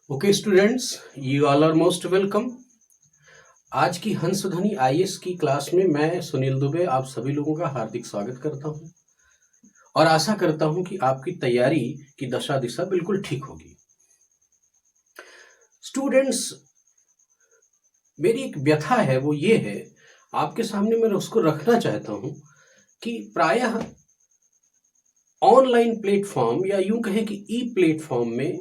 Okay students, you all are most welcome. आज की Hansadhwani IAS की क्लास में मैं सुनील दुबे आप सभी लोगों का हार्दिक स्वागत करता हूं और आशा करता हूं कि आपकी तैयारी की दशा दिशा बिल्कुल ठीक होगी। स्टूडेंट्स, मेरी एक व्यथा है, वो ये है, आपके सामने मैं उसको रखना चाहता हूं कि प्रायः ऑनलाइन प्लेटफॉर्म या यूं कहें कि ई प्लेटफॉर्म में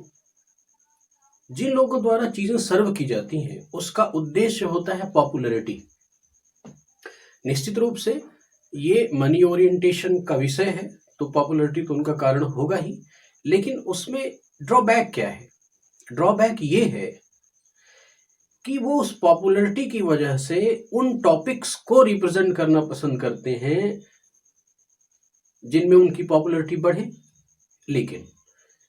जिन लोगों द्वारा चीजें सर्व की जाती हैं उसका उद्देश्य होता है पॉपुलैरिटी। निश्चित रूप से ये मनी ओरिएंटेशन का विषय है तो पॉपुलैरिटी तो उनका कारण होगा ही, लेकिन उसमें ड्रॉबैक क्या है? ड्रॉबैक ये है कि वो उस पॉपुलैरिटी की वजह से उन टॉपिक्स को रिप्रेजेंट करना पसंद करते हैं जिनमें उनकी पॉपुलैरिटी बढ़े। लेकिन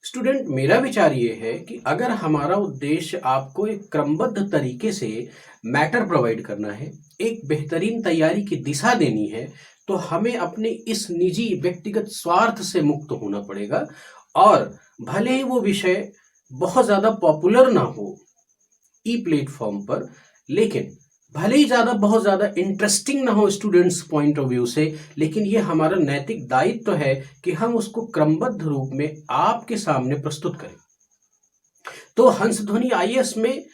स्टूडेंट, मेरा विचार ये है कि अगर हमारा उद्देश्य आपको एक क्रमबद्ध तरीके से मैटर प्रोवाइड करना है, एक बेहतरीन तैयारी की दिशा देनी है, तो हमें अपने इस निजी व्यक्तिगत स्वार्थ से मुक्त होना पड़ेगा। और भले ही वो विषय बहुत ज्यादा पॉपुलर ना हो ई प्लेटफॉर्म पर, लेकिन भले ही बहुत ज्यादा इंटरेस्टिंग ना हो स्टूडेंट्स पॉइंट ऑफ व्यू से, लेकिन ये हमारा नैतिक दायित्व है कि हम उसको क्रमबद्ध रूप में आपके सामने प्रस्तुत करें। तो हंसध्वनि आईएएस में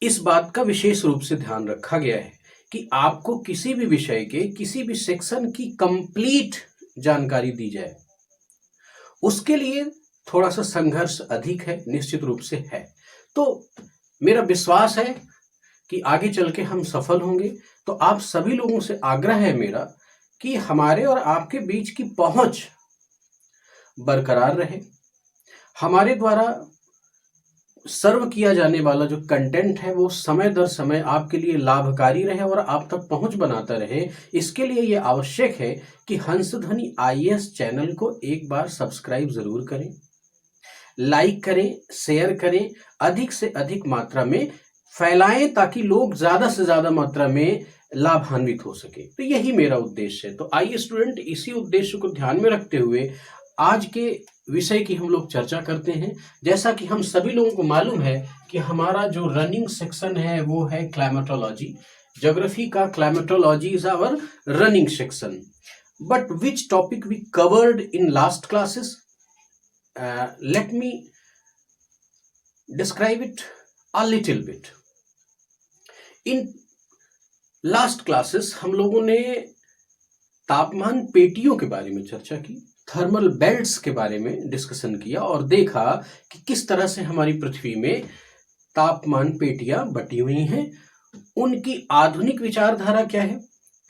इस बात का विशेष रूप से ध्यान रखा गया है कि आपको किसी भी विषय के किसी भी सेक्शन की कंप्लीट जानकारी दी जाए। उसके लिए थोड़ा सा संघर्ष अधिक है, निश्चित रूप से है। तो मेरा विश्वास है कि आगे चल के हम सफल होंगे। तो आप सभी लोगों से आग्रह है मेरा कि हमारे और आपके बीच की पहुंच बरकरार रहे, हमारे द्वारा सर्व किया जाने वाला जो कंटेंट है वो समय दर समय आपके लिए लाभकारी रहे और आप तक पहुंच बनाता रहे। इसके लिए ये आवश्यक है कि हंसध्वनि आईएएस चैनल को एक बार सब्सक्राइब जरूर करें, लाइक करें, शेयर करें, अधिक से अधिक मात्रा में फैलाएं ताकि लोग ज्यादा से ज्यादा मात्रा में लाभान्वित हो सके। तो यही मेरा उद्देश्य है। तो आइए स्टूडेंट, इसी उद्देश्य को ध्यान में रखते हुए आज के विषय की हम लोग चर्चा करते हैं। जैसा कि हम सभी लोगों को मालूम है कि हमारा जो रनिंग सेक्शन है वो है क्लाइमेटोलॉजी। ज्योग्राफी का climatology is our running section. But which topic we covered in last classes? Let me describe it a little bit. In last classes हम लोगों ने तापमान पेटियों के बारे में चर्चा की, थर्मल बेल्ट्स के बारे में डिस्कशन किया और देखा कि किस तरह से हमारी पृथ्वी में तापमान पेटियां बटी हुई हैं। उनकी आधुनिक विचारधारा क्या है?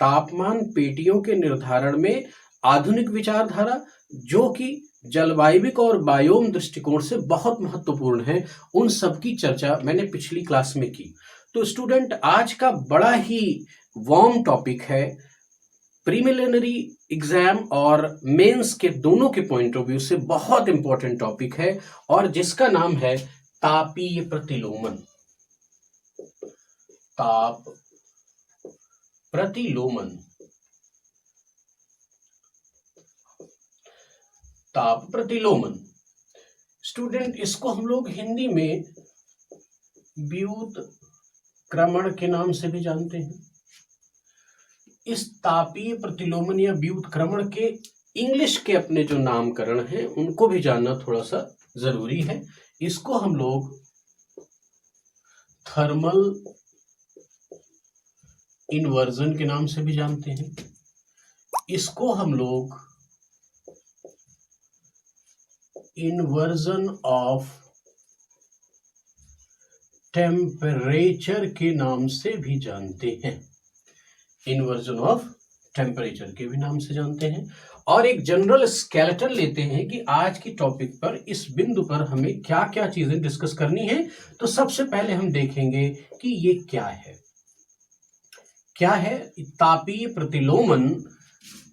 तापमान पेटियों के निर्धारण में आधुनिक विचारधारा, जो कि जलवायविक और बायोम दृष्टिकोण से बहुत महत्वपूर्ण है, उन सब की चर्चा मैंने पिछली क्लास में की। तो स्टूडेंट, आज का बड़ा ही वार्म टॉपिक है, प्रीलिमिनरी एग्जाम और मेंस के दोनों के पॉइंट ऑफ व्यू से बहुत इंपॉर्टेंट टॉपिक है और जिसका नाम है तापीय प्रतिलोमन। ताप प्रतिलोमन, ताप प्रतिलोमन। स्टूडेंट, इसको हम लोग हिंदी में व्युत्क्रमण के नाम से भी जानते हैं। इस तापीय प्रतिलोमन या व्युत्क्रमण के इंग्लिश के अपने जो नामकरण हैं उनको भी जानना थोड़ा सा जरूरी है। इसको हम लोग थर्मल इन्वर्जन के नाम से भी जानते हैं। इसको हम लोग इन्वर्जन ऑफ टेम्परेचर के नाम से भी जानते हैं। इन्वर्जन ऑफ टेम्परेचर के भी नाम से जानते हैं। और एक जनरल स्केलेटन लेते हैं कि आज की टॉपिक पर, इस बिंदु पर हमें क्या क्या चीजें डिस्कस करनी है। तो सबसे पहले हम देखेंगे कि ये क्या है। क्या है तापीय प्रतिलोमन,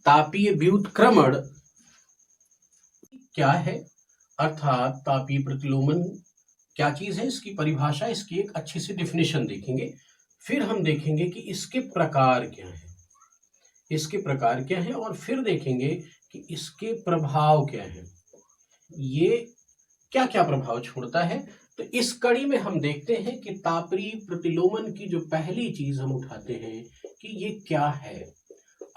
तापीय व्युत्क्रमण क्या है, अर्थात तापीय प्रतिलोमन क्या चीज है, इसकी परिभाषा, इसकी एक अच्छी सी डेफिनेशन देखेंगे। फिर हम देखेंगे कि इसके प्रकार क्या है, इसके प्रकार क्या है, और फिर देखेंगे कि इसके प्रभाव क्या है, ये क्या क्या प्रभाव छोड़ता है। तो इस कड़ी में हम देखते हैं कि तापीय प्रतिलोमन की जो पहली चीज हम उठाते हैं कि ये क्या है,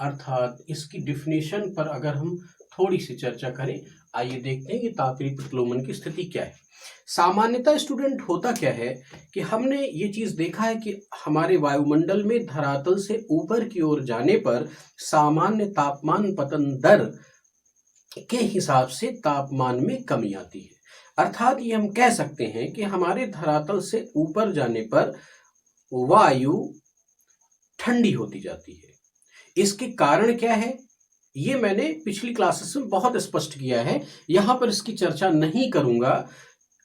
अर्थात इसकी डिफिनेशन पर अगर हम थोड़ी सी चर्चा करें, आइए देखते हैं कि तापीय प्रतिलोमन की स्थिति क्या है। सामान्यतः स्टूडेंट होता क्या है कि हमने ये चीज देखा है कि हमारे वायुमंडल में धरातल से ऊपर की ओर जाने पर सामान्य तापमान पतन दर के हिसाब से तापमान में कमी आती है। अर्थात ये हम कह सकते हैं कि हमारे धरातल से ऊपर जाने पर वायु ठंडी होती जाती है। इसके कारण क्या है ये मैंने पिछली क्लासेस में बहुत स्पष्ट किया है, यहां पर इसकी चर्चा नहीं करूंगा।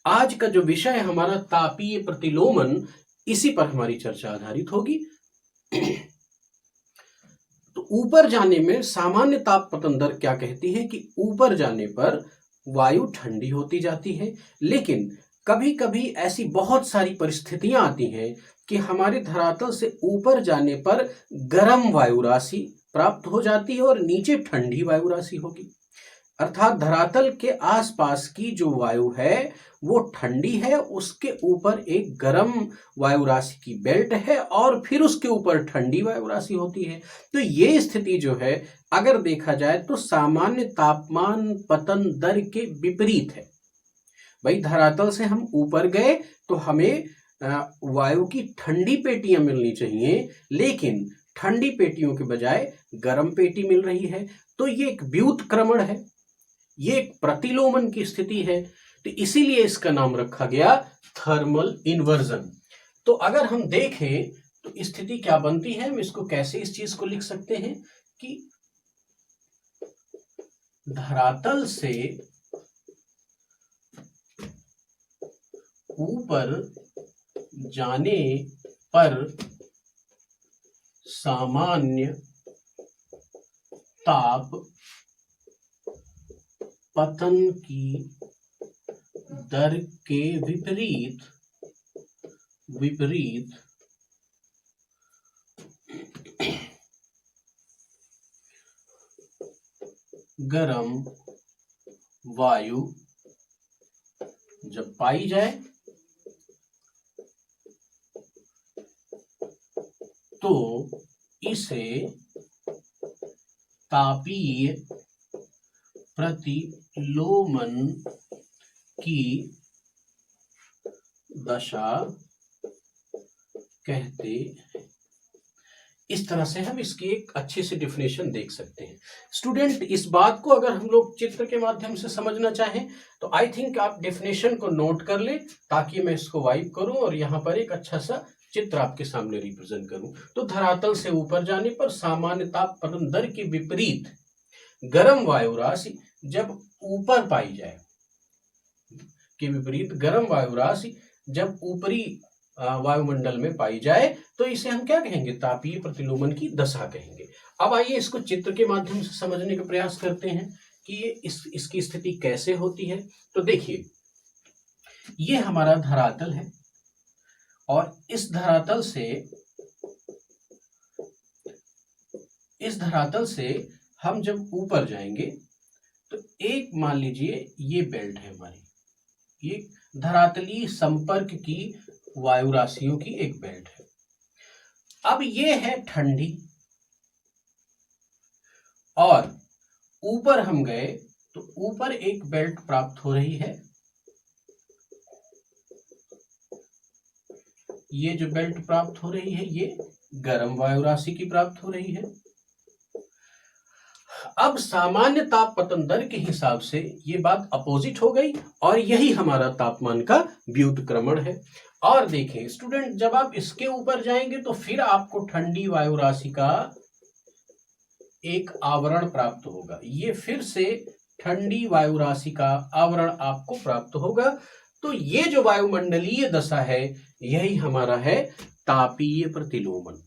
आज का जो विषय है हमारा तापीय प्रतिलोमन, इसी पर हमारी चर्चा आधारित होगी। तो ऊपर जाने में सामान्य ताप पतन दर क्या कहती है कि ऊपर जाने पर वायु ठंडी होती जाती है, लेकिन कभी कभी ऐसी बहुत सारी परिस्थितियां आती हैं कि हमारे धरातल से ऊपर जाने पर गर्म वायु राशि प्राप्त हो जाती है और नीचे ठंडी वायु राशि होगी। अर्थात धरातल के आसपास की जो वायु है वो ठंडी है, उसके ऊपर एक गर्म वायु राशि की बेल्ट है और फिर उसके ऊपर ठंडी वायु राशि होती है। तो ये स्थिति जो है अगर देखा जाए तो सामान्य तापमान पतन दर के विपरीत है। भाई धरातल से हम ऊपर गए तो हमें वायु की ठंडी पेटियां मिलनी चाहिए, लेकिन ठंडी पेटियों के बजाय गर्म पेटी मिल रही है। तो ये एक व्युत्क्रमण है, ये एक प्रतिलोमन की स्थिति है, तो इसीलिए इसका नाम रखा गया थर्मल इन्वर्जन। तो अगर हम देखें तो स्थिति क्या बनती है, हम इसको कैसे इस चीज को लिख सकते हैं कि धरातल से ऊपर जाने पर सामान्य ताप पतन की दर के विपरीत गर्म वायु जब पाई जाए तो इसे तापीय प्रतिलोमन की दशा कहते हैं। इस तरह से हम इसकी एक अच्छी सी डिफिनेशन देख सकते हैं। स्टूडेंट इस बात को अगर हम लोग चित्र के माध्यम से समझना चाहें तो आई थिंक आप डिफिनेशन को नोट कर ले, ताकि मैं इसको वाइप करूं और यहाँ पर एक अच्छा सा चित्र आपके सामने रिप्रेजेंट करूं। तो धरातल से ऊपर जाने पर सामान्य ताप पतन दर के विपरीत गर्म वायु राशि जब ऊपर पाई जाए, के विपरीत गर्म वायु राशि जब ऊपरी वायुमंडल में पाई जाए तो इसे हम क्या कहेंगे, तापीय प्रतिलोमन की दशा कहेंगे। अब आइए इसको चित्र के माध्यम से समझने का प्रयास करते हैं कि ये इसकी स्थिति कैसे होती है। तो देखिए ये हमारा धरातल है और इस धरातल से हम जब ऊपर जाएंगे तो एक मान लीजिए ये बेल्ट है हमारी, ये धरातलीय संपर्क की वायु राशियों की एक बेल्ट है। अब ये है ठंडी और ऊपर हम गए तो ऊपर एक बेल्ट प्राप्त हो रही है, ये जो बेल्ट प्राप्त हो रही है ये गर्म वायु राशि की प्राप्त हो रही है। अब सामान्य ताप पतन दर के हिसाब से ये बात अपोजिट हो गई और यही हमारा तापमान का व्युत्क्रमण है। और देखें स्टूडेंट जब आप इसके ऊपर जाएंगे तो फिर आपको ठंडी वायु राशि का एक आवरण प्राप्त होगा, ये फिर से ठंडी वायु राशि का आवरण आपको प्राप्त होगा। तो ये जो वायुमंडलीय दशा है यही हमारा है तापीय प्रतिलोमन।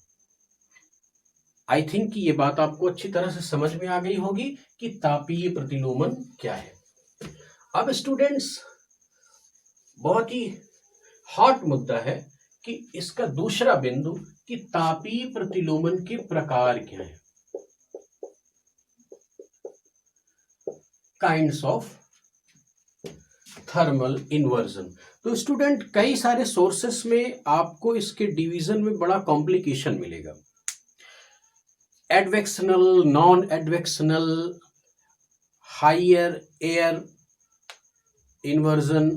आई थिंक कि ये बात आपको अच्छी तरह से समझ में आ गई होगी कि तापीय प्रतिलोमन क्या है। अब स्टूडेंट्स बहुत ही हॉट मुद्दा है कि इसका दूसरा बिंदु कि तापीय प्रतिलोमन के प्रकार क्या है, काइंड्स ऑफ थर्मल इन्वर्जन। तो स्टूडेंट कई सारे सोर्सेस में आपको इसके डिवीजन में बड़ा कॉम्प्लिकेशन मिलेगा। Advectional, non advectional, higher air inversion,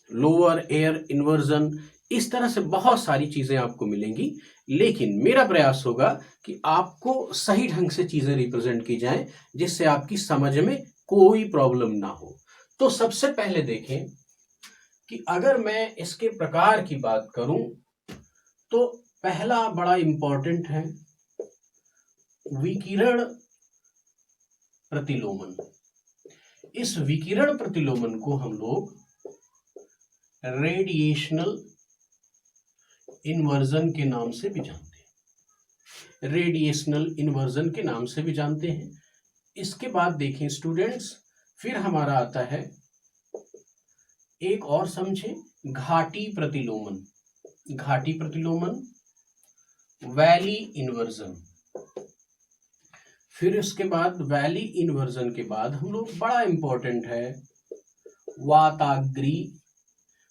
lower air inversion, इस तरह से बहुत सारी चीजें आपको मिलेंगी। लेकिन मेरा प्रयास होगा कि आपको सही ढंग से चीजें रिप्रेजेंट की जाएं जिससे आपकी समझ में कोई प्रॉब्लम ना हो। तो सबसे पहले देखें कि अगर मैं इसके प्रकार की बात करूं तो पहला बड़ा इंपॉर्टेंट है विकिरण प्रतिलोमन। इस विकिरण प्रतिलोमन को हम लोग रेडिएशनल इन्वर्जन के नाम से भी जानते हैं, रेडिएशनल इन्वर्जन के नाम से भी जानते हैं। इसके बाद देखें स्टूडेंट्स, फिर हमारा आता है एक और समझें, घाटी प्रतिलोमन। घाटी प्रतिलोमन, वैली इन्वर्जन। फिर उसके बाद वैली इन्वर्जन के बाद हम लोग बड़ा इंपॉर्टेंट है वाताग्री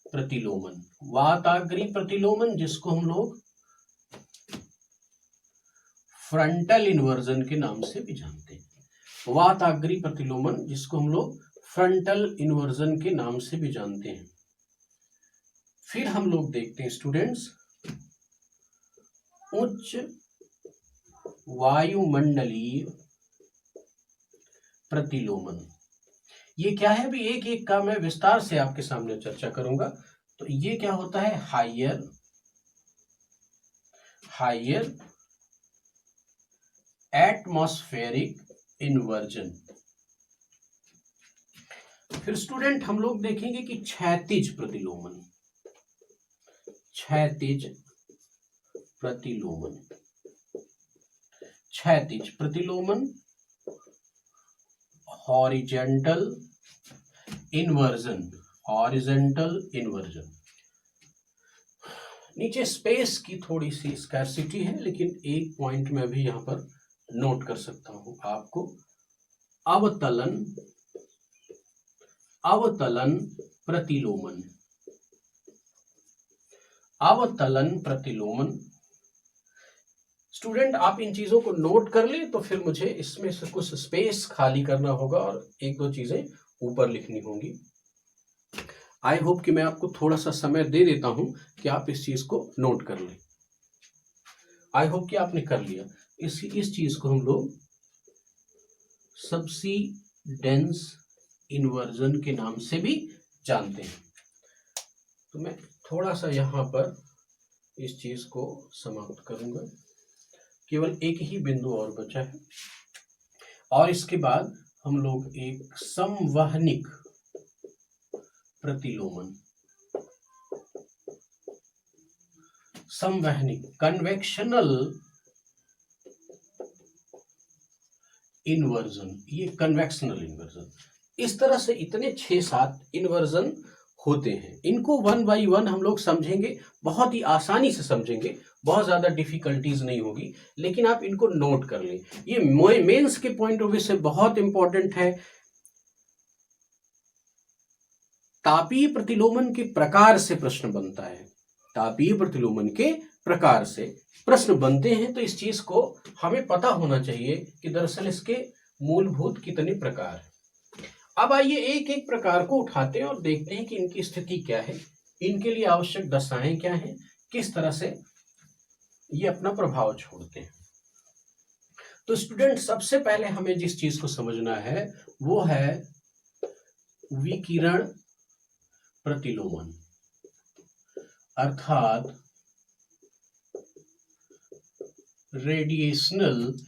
प्रतिलोमन। वाताग्री प्रतिलोमन जिसको हम लोग फ्रंटल इन्वर्जन के नाम से भी जानते हैं। वाताग्री प्रतिलोमन जिसको हम लोग फ्रंटल इन्वर्जन के नाम से भी जानते हैं। फिर हम लोग देखते हैं स्टूडेंट्स उच्च वायुमंडलीय प्रतिलोमन। ये क्या है भी, एक एक का मैं विस्तार से आपके सामने चर्चा करूंगा। तो ये क्या होता है, हायर एटमॉस्फेरिक इन्वर्जन। फिर स्टूडेंट हम लोग देखेंगे कि क्षैतिज प्रतिलोमन। क्षैतिज प्रतिलोमन, क्षैतिज प्रतिलोमन, हॉरिजेंटल इन्वर्जन, हॉरिजेंटल इन्वर्जन। नीचे स्पेस की थोड़ी सी स्कैर्सिटी है, लेकिन एक पॉइंट में भी यहां पर नोट कर सकता हूं आपको, अवतलन, अवतलन प्रतिलोमन, अवतलन प्रतिलोमन। स्टूडेंट आप इन चीजों को नोट कर ले तो फिर मुझे इसमें से कुछ स्पेस खाली करना होगा और एक दो चीजें ऊपर लिखनी होंगी। आई होप कि मैं आपको थोड़ा सा समय दे देता हूं कि आप इस चीज को नोट कर लें। आई होप कि आपने कर लिया। इस चीज को हम लोग सबसिडेंस इन्वर्जन के नाम से भी जानते हैं। तो मैं थोड़ा सा यहां पर इस चीज को समाप्त करूंगा, केवल एक ही बिंदु और बचा है। और इसके बाद हम लोग एक संवहनिक प्रतिलोमन, संवहनिक कन्वेक्शनल इन्वर्जन, ये कन्वेक्शनल इन्वर्जन। इस तरह से इतने 6-7 इन्वर्जन होते हैं। इनको वन बाई वन हम लोग समझेंगे, बहुत ही आसानी से समझेंगे, बहुत ज्यादा डिफिकल्टीज नहीं होगी, लेकिन आप इनको नोट कर लें। ये मेंस के पॉइंट ऑफ व्यू से बहुत इंपॉर्टेंट है। तापीय प्रतिलोमन के प्रकार से प्रश्न बनता है, तापीय प्रतिलोमन के प्रकार से प्रश्न बनते हैं। तो इस चीज को हमें पता होना चाहिए कि दरअसल इसके मूलभूत कितने प्रकार हैं। अब आइए एक एक प्रकार को उठाते हैं और देखते हैं कि इनकी स्थिति क्या है, इनके लिए आवश्यक दशाएं क्या हैं, किस तरह से ये अपना प्रभाव छोड़ते हैं। तो स्टूडेंट सबसे पहले हमें जिस चीज को समझना है वो है विकिरण प्रतिलोमन, अर्थात रेडिएशनल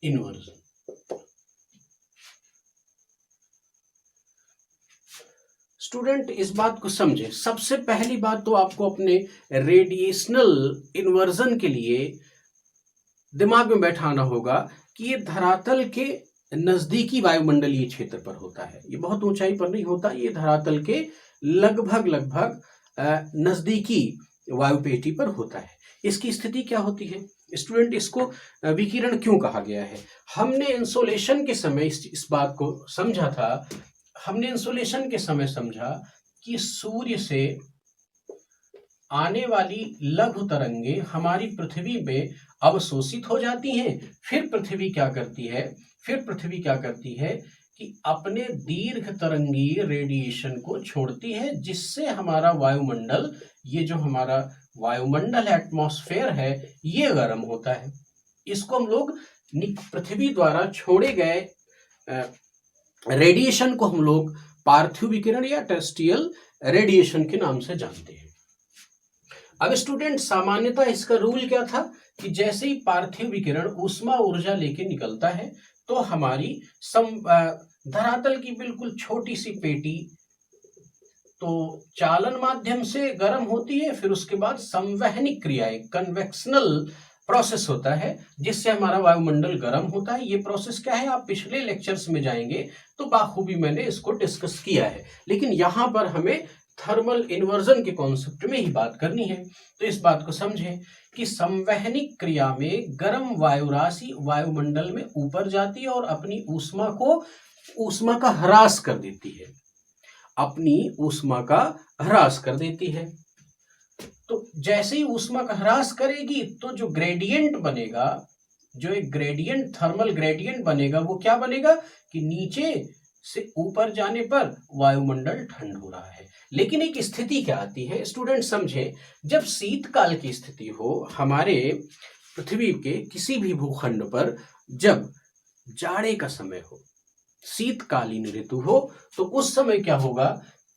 इन्वर्जन। स्टूडेंट इस बात को समझे, सबसे पहली बात तो आपको अपने रेडिएशनल इन्वर्जन के लिए दिमाग में बैठाना होगा कि ये धरातल के नजदीकी वायुमंडलीय क्षेत्र पर होता है। ये बहुत ऊंचाई पर नहीं होता, ये धरातल के लगभग नजदीकी वायुपेटी पर होता है। इसकी स्थिति क्या होती है स्टूडेंट, इसको विकिरण क्यों कहा गया है? हमने इंसोलेशन के समय इस बात को समझा था, हमने इंसोलेशन के समय समझा कि सूर्य से आने वाली लघु तरंगे हमारी पृथ्वी पे अवशोषित हो जाती हैं। फिर पृथ्वी क्या करती है कि अपने दीर्घ तरंगीय रेडिएशन को छोड़ती है, जिससे हमारा वायुमंडल, ये जो हमारा वायुमंडल एटमॉस्फेयर है, ये गर्म होता है। इसको हम लोग पृथ्वी द्वारा छोड़े गए रेडिएशन को हम लोग पार्थिव विकिरण या टेरेस्ट्रियल रेडिएशन के नाम से जानते हैं। अब स्टूडेंट, सामान्यतः इसका रूल क्या था कि जैसे ही पार्थिव विकिरण ऊष्मा ऊर्जा लेके निकलता है तो हमारी धरातल की बिल्कुल छोटी सी पेटी तो चालन माध्यम से गर्म होती है, फिर उसके बाद संवहनिक क्रियाएं, कन्वेक्शनल प्रोसेस होता है, जिससे हमारा वायुमंडल गर्म होता है। ये प्रोसेस क्या है, आप पिछले लेक्चर्स में जाएंगे तो बाखूबी मैंने इसको डिस्कस किया है, लेकिन यहाँ पर हमें थर्मल इन्वर्जन के कॉन्सेप्ट में ही बात करनी है। तो इस बात को समझें कि संवहनिक क्रिया में गर्म वायु राशि वायुमंडल में ऊपर जाती है और अपनी ऊष्मा का ह्रास कर देती है, तो जैसे ही ऊष्मा का ह्रास करेगी तो जो ग्रेडियंट बनेगा, जो एक ग्रेडियंट, थर्मल ग्रेडियंट बनेगा, वो क्या बनेगा कि नीचे से ऊपर जाने पर वायुमंडल ठंड हो रहा है। लेकिन एक स्थिति क्या आती है स्टूडेंट, समझे, जब शीतकाल की स्थिति हो हमारे पृथ्वी के किसी भी भूखंड पर, जब जाड़े का समय हो, शीतकालीन ऋतु हो, तो उस समय क्या होगा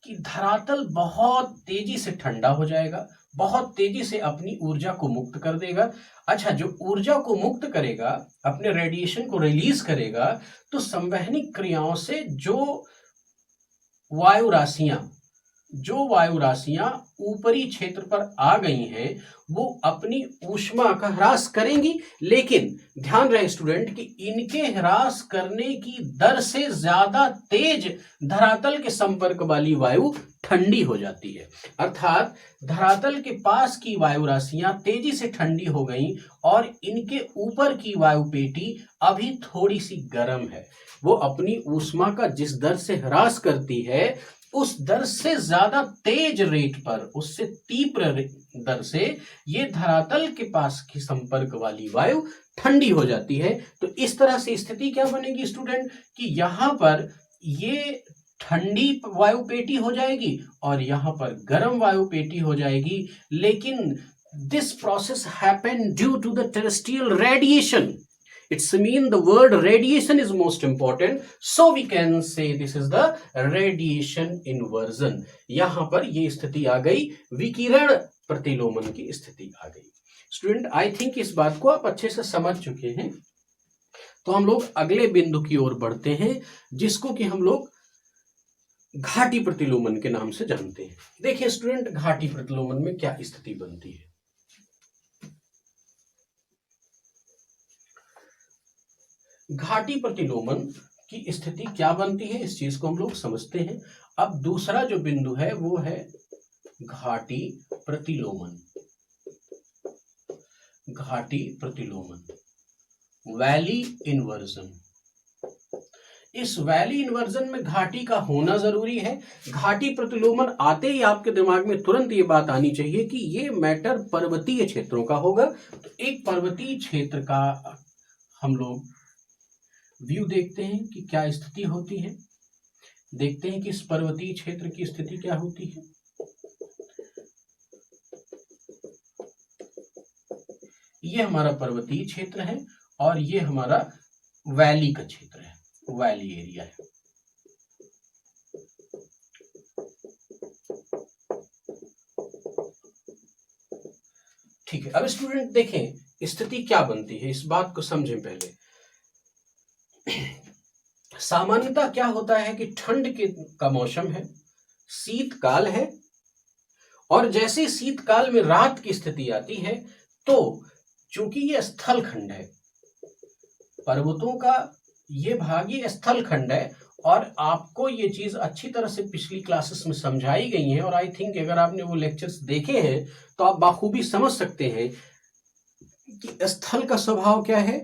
कि धरातल बहुत तेजी से ठंडा हो जाएगा, बहुत तेजी से अपनी ऊर्जा को मुक्त कर देगा। अच्छा, जो ऊर्जा को मुक्त करेगा, अपने रेडिएशन को रिलीज करेगा, तो संवहनिक क्रियाओं से जो वायु राशियां ऊपरी क्षेत्र पर आ गई हैं, वो अपनी ऊष्मा का ह्रास करेंगी। लेकिन ध्यान रहे स्टूडेंट कि इनके ह्रास करने की दर से ज्यादा तेज धरातल के संपर्क वाली वायु ठंडी हो जाती है। अर्थात धरातल के पास की वायु राशियां तेजी से ठंडी हो गई और इनके ऊपर की वायु पेटी अभी थोड़ी सी गर्म है। वो अपनी ऊष्मा का जिस दर से ह्रास करती है, उस दर से ज्यादा तेज रेट पर, उससे तीव्र दर से ये धरातल के पास की संपर्क वाली वायु ठंडी हो जाती है। तो इस तरह से स्थिति क्या बनेगी स्टूडेंट कि यहां पर ये ठंडी वायु पेटी हो जाएगी और यहां पर गर्म वायु पेटी हो जाएगी। लेकिन this process happen due to the terrestrial radiation. It's mean the word radiation is most important, so we can say this is the radiation inversion. यहां पर ये स्थिति आ गई, विकिरण प्रतिलोमन की स्थिति आ गई। स्टूडेंट, आई थिंक इस बात को आप अच्छे से समझ चुके हैं। तो हम लोग अगले बिंदु की ओर बढ़ते हैं, जिसको कि हम लोग घाटी प्रतिलोमन के नाम से जानते हैं। देखिए स्टूडेंट, घाटी प्रतिलोमन में क्या स्थिति बनती है। घाटी प्रतिलोमन की स्थिति क्या बनती है, इस चीज को हम लोग समझते हैं। अब दूसरा जो बिंदु है वो है घाटी प्रतिलोमन। घाटी प्रतिलोमन, वैली इन्वर्जन। इस वैली इन्वर्जन में घाटी का होना जरूरी है। घाटी प्रतिलोमन आते ही आपके दिमाग में तुरंत ये बात आनी चाहिए कि ये मैटर पर्वतीय क्षेत्रों का होगा। तो एक पर्वतीय क्षेत्र का हम लोग व्यू देखते हैं कि क्या स्थिति होती है। देखते हैं कि इस पर्वतीय क्षेत्र की स्थिति क्या होती है। ये हमारा पर्वतीय क्षेत्र है और ये हमारा वैली का क्षेत्र है, वैली एरिया है। ठीक है, अब स्टूडेंट देखें स्थिति क्या बनती है, इस बात को समझें पहले। सामान्यतः क्या होता है कि ठंड का मौसम है, शीतकाल है, और जैसे शीतकाल में रात की स्थिति आती है तो चूंकि ये स्थल खंड है, पर्वतों का ये भाग ये स्थल खंड है, और आपको ये चीज अच्छी तरह से पिछली क्लासेस में समझाई गई है, और आई थिंक अगर आपने वो लेक्चर्स देखे हैं तो आप बाखूबी समझ सकते हैं कि स्थल का स्वभाव क्या है,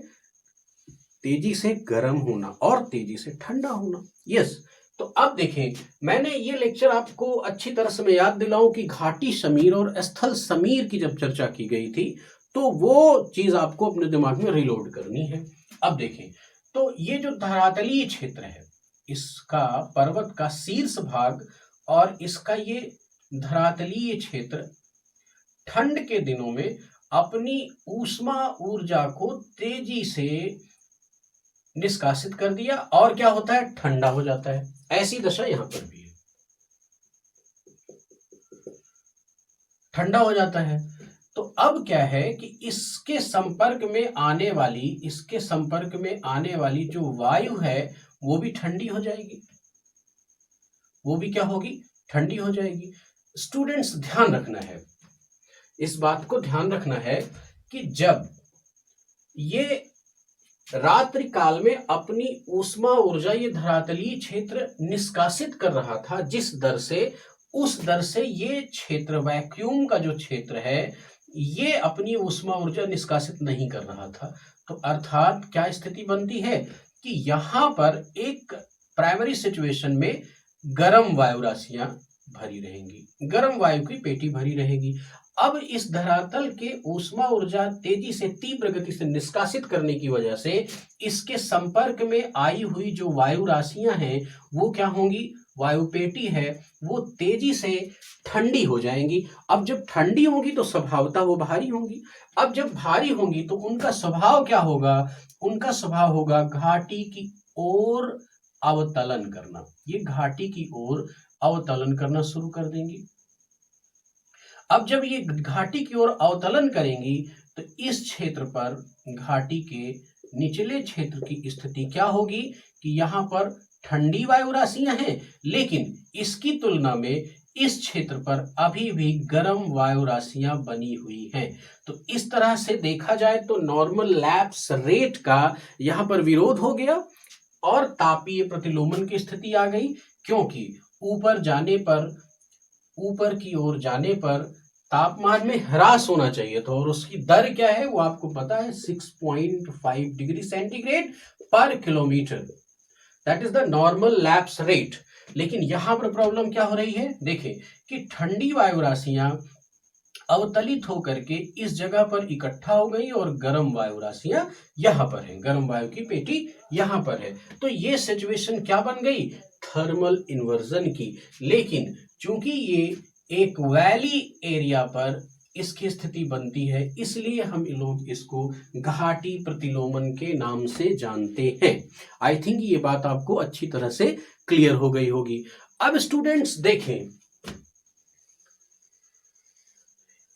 तेजी से गर्म होना और तेजी से ठंडा होना। यस, तो अब देखें, मैंने ये लेक्चर आपको अच्छी तरह से मैं याद दिलाऊं कि घाटी समीर और स्थल समीर की जब चर्चा की गई थी तो वो चीज आपको अपने दिमाग में रिलोड करनी है। अब देखें, तो ये जो धरातलीय क्षेत्र है, इसका पर्वत का शीर्ष भाग और इसका ये धरातलीय क्षेत्र ठंड के दिनों में अपनी ऊष्मा ऊर्जा को तेजी से निष्कासित कर दिया और क्या होता है, ठंडा हो जाता है। ऐसी दशा यहां पर भी है, ठंडा हो जाता है। तो अब क्या है कि इसके संपर्क में आने वाली जो वायु है वो भी ठंडी हो जाएगी, वो भी क्या होगी, ठंडी हो जाएगी। स्टूडेंट्स ध्यान रखना है, इस बात को ध्यान रखना है कि जब ये रात्रि काल में अपनी ऊष्मा ऊर्जा ये धरातलीय क्षेत्र निष्कासित कर रहा था जिस दर से, उस दर से ये क्षेत्र, वैक्यूम का जो क्षेत्र है, ये अपनी ऊष्मा ऊर्जा निष्कासित नहीं कर रहा था। तो अर्थात क्या स्थिति बनती है कि यहां पर एक प्राइमरी सिचुएशन में गर्म वायु राशियां भरी रहेंगी, गर्म वायु की पेटी भरी रहेगी। अब इस धरातल के ऊष्मा ऊर्जा तेजी से तीव्र गति से निष्कासित करने की वजह से इसके संपर्क में आई हुई जो वायु राशियां हैं वो क्या होंगी, वायु पेटी है वो तेजी से ठंडी हो जाएंगी। अब जब ठंडी होगी तो स्वभावतः वो भारी होंगी। अब जब भारी होंगी तो उनका स्वभाव क्या होगा, उनका स्वभाव होगा घाटी की ओर अवतलन करना। ये घाटी की ओर अवतलन करना शुरू कर देंगी। अब जब ये घाटी की ओर अवतलन करेंगी तो इस क्षेत्र पर, घाटी के निचले क्षेत्र की स्थिति क्या होगी कि यहां पर ठंडी वायु राशियां हैं, लेकिन इसकी तुलना में इस क्षेत्र पर अभी भी गर्म वायु राशियां बनी हुई हैं। तो इस तरह से देखा जाए तो नॉर्मल लैप्स रेट का यहां पर विरोध हो गया और तापीय प्रतिलोमन की स्थिति आ गई, क्योंकि ऊपर की ओर जाने पर तापमान में ह्रास होना चाहिए था और उसकी दर क्या है वो आपको पता है, 6.5 डिग्री सेंटीग्रेड पर kilometre, that is the normal lapse rate. लेकिन यहां पर प्रॉब्लम क्या हो रही है, देखें कि ठंडी वायु राशियां अवतलित होकर के इस जगह पर इकट्ठा हो गई और गर्म वायु राशियां यहां पर है, गर्म वायु की पेटी यहां पर है। तो ये सिचुएशन क्या बन गई, थर्मल इन्वर्जन की। लेकिन चूंकि ये एक वैली एरिया पर इसकी स्थिति बनती है, इसलिए हम लोग इसको घाटी प्रतिलोमन के नाम से जानते हैं। आई थिंक ये बात आपको अच्छी तरह से क्लियर हो गई होगी। अब स्टूडेंट्स देखें,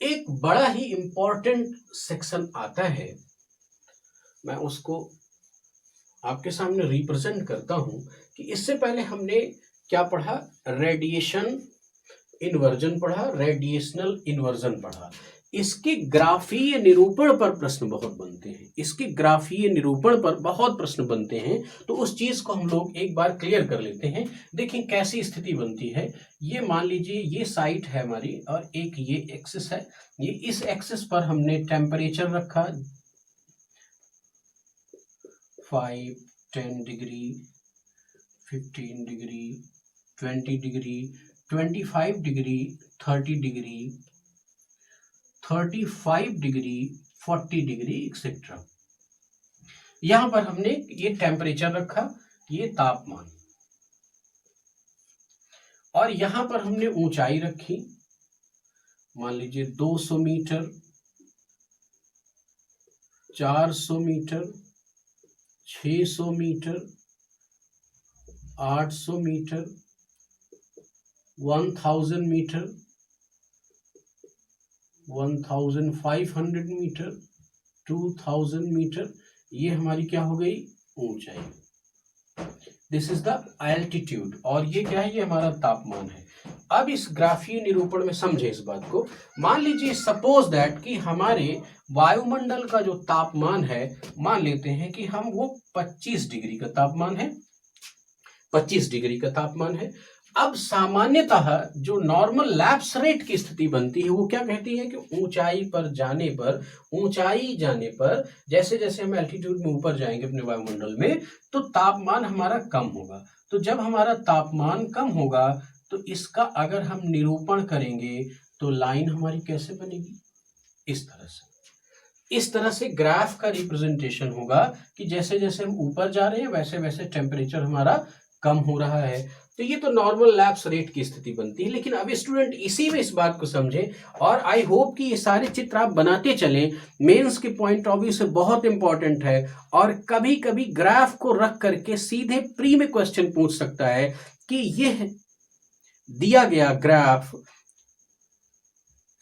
एक बड़ा ही इंपॉर्टेंट सेक्शन आता है, मैं उसको आपके सामने रिप्रेजेंट करता हूं कि इससे पहले हमने क्या पढ़ा, रेडिएशन इन्वर्जन पढ़ा, रेडिएशनल इन्वर्जन पढ़ा। इसके ग्राफीय निरूपण पर प्रश्न बहुत बनते हैं, इसके ग्राफीय निरूपण पर बहुत प्रश्न बनते हैं। तो उस चीज को हम लोग एक बार क्लियर कर लेते हैं। देखें कैसी स्थिति बनती है। ये मान लीजिए ये साइट है हमारी और एक ये एक्सिस है, ये इस एक्सिस पर हमने टेम्परेचर रखा 5, 10 degree, 15 degree, 20 degree, 25 degree, 30 degree, 35 degree, 40 degree etcetera. यहां पर हमने ये टेम्परेचर रखा, ये तापमान, और यहां पर हमने ऊंचाई रखी, मान लीजिए 200 metre, 400 metre, 600 metre, 800 metre, 1000 metre, 1500 metre, 2000 metre, ये हमारी क्या हो गई, ऊंचाई। दिस इज द एल्टीट्यूड, और ये क्या है, ये हमारा तापमान है। अब इस ग्राफीय निरूपण में समझे इस बात को। मान लीजिए सपोज दैट कि हमारे वायुमंडल का जो तापमान है, मान लेते हैं कि हम वो 25 डिग्री का तापमान है, 25 डिग्री का तापमान है। अब सामान्यतः जो नॉर्मल लैप्स रेट की स्थिति बनती है वो क्या कहती है कि ऊंचाई जाने पर जैसे जैसे हम एल्टीट्यूड में ऊपर जाएंगे अपने वायुमंडल में तो तापमान हमारा कम होगा। तो जब हमारा तापमान कम होगा तो इसका अगर हम निरूपण करेंगे तो लाइन हमारी कैसे बनेगी, इस तरह से ग्राफ का रिप्रेजेंटेशन होगा कि जैसे जैसे हम ऊपर जा रहे हैं वैसे वैसे टेम्परेचर हमारा कम हो रहा है। तो ये तो नॉर्मल लैप्स रेट की स्थिति बनती है। लेकिन अब स्टूडेंट इसी में इस बात को समझे और आई होप कि ये सारे चित्र आप बनाते चलें, मेंस के पॉइंट ऑफ व्यू से बहुत इंपॉर्टेंट है। और कभी कभी ग्राफ को रख करके सीधे प्री में क्वेश्चन पूछ सकता है कि यह दिया गया ग्राफ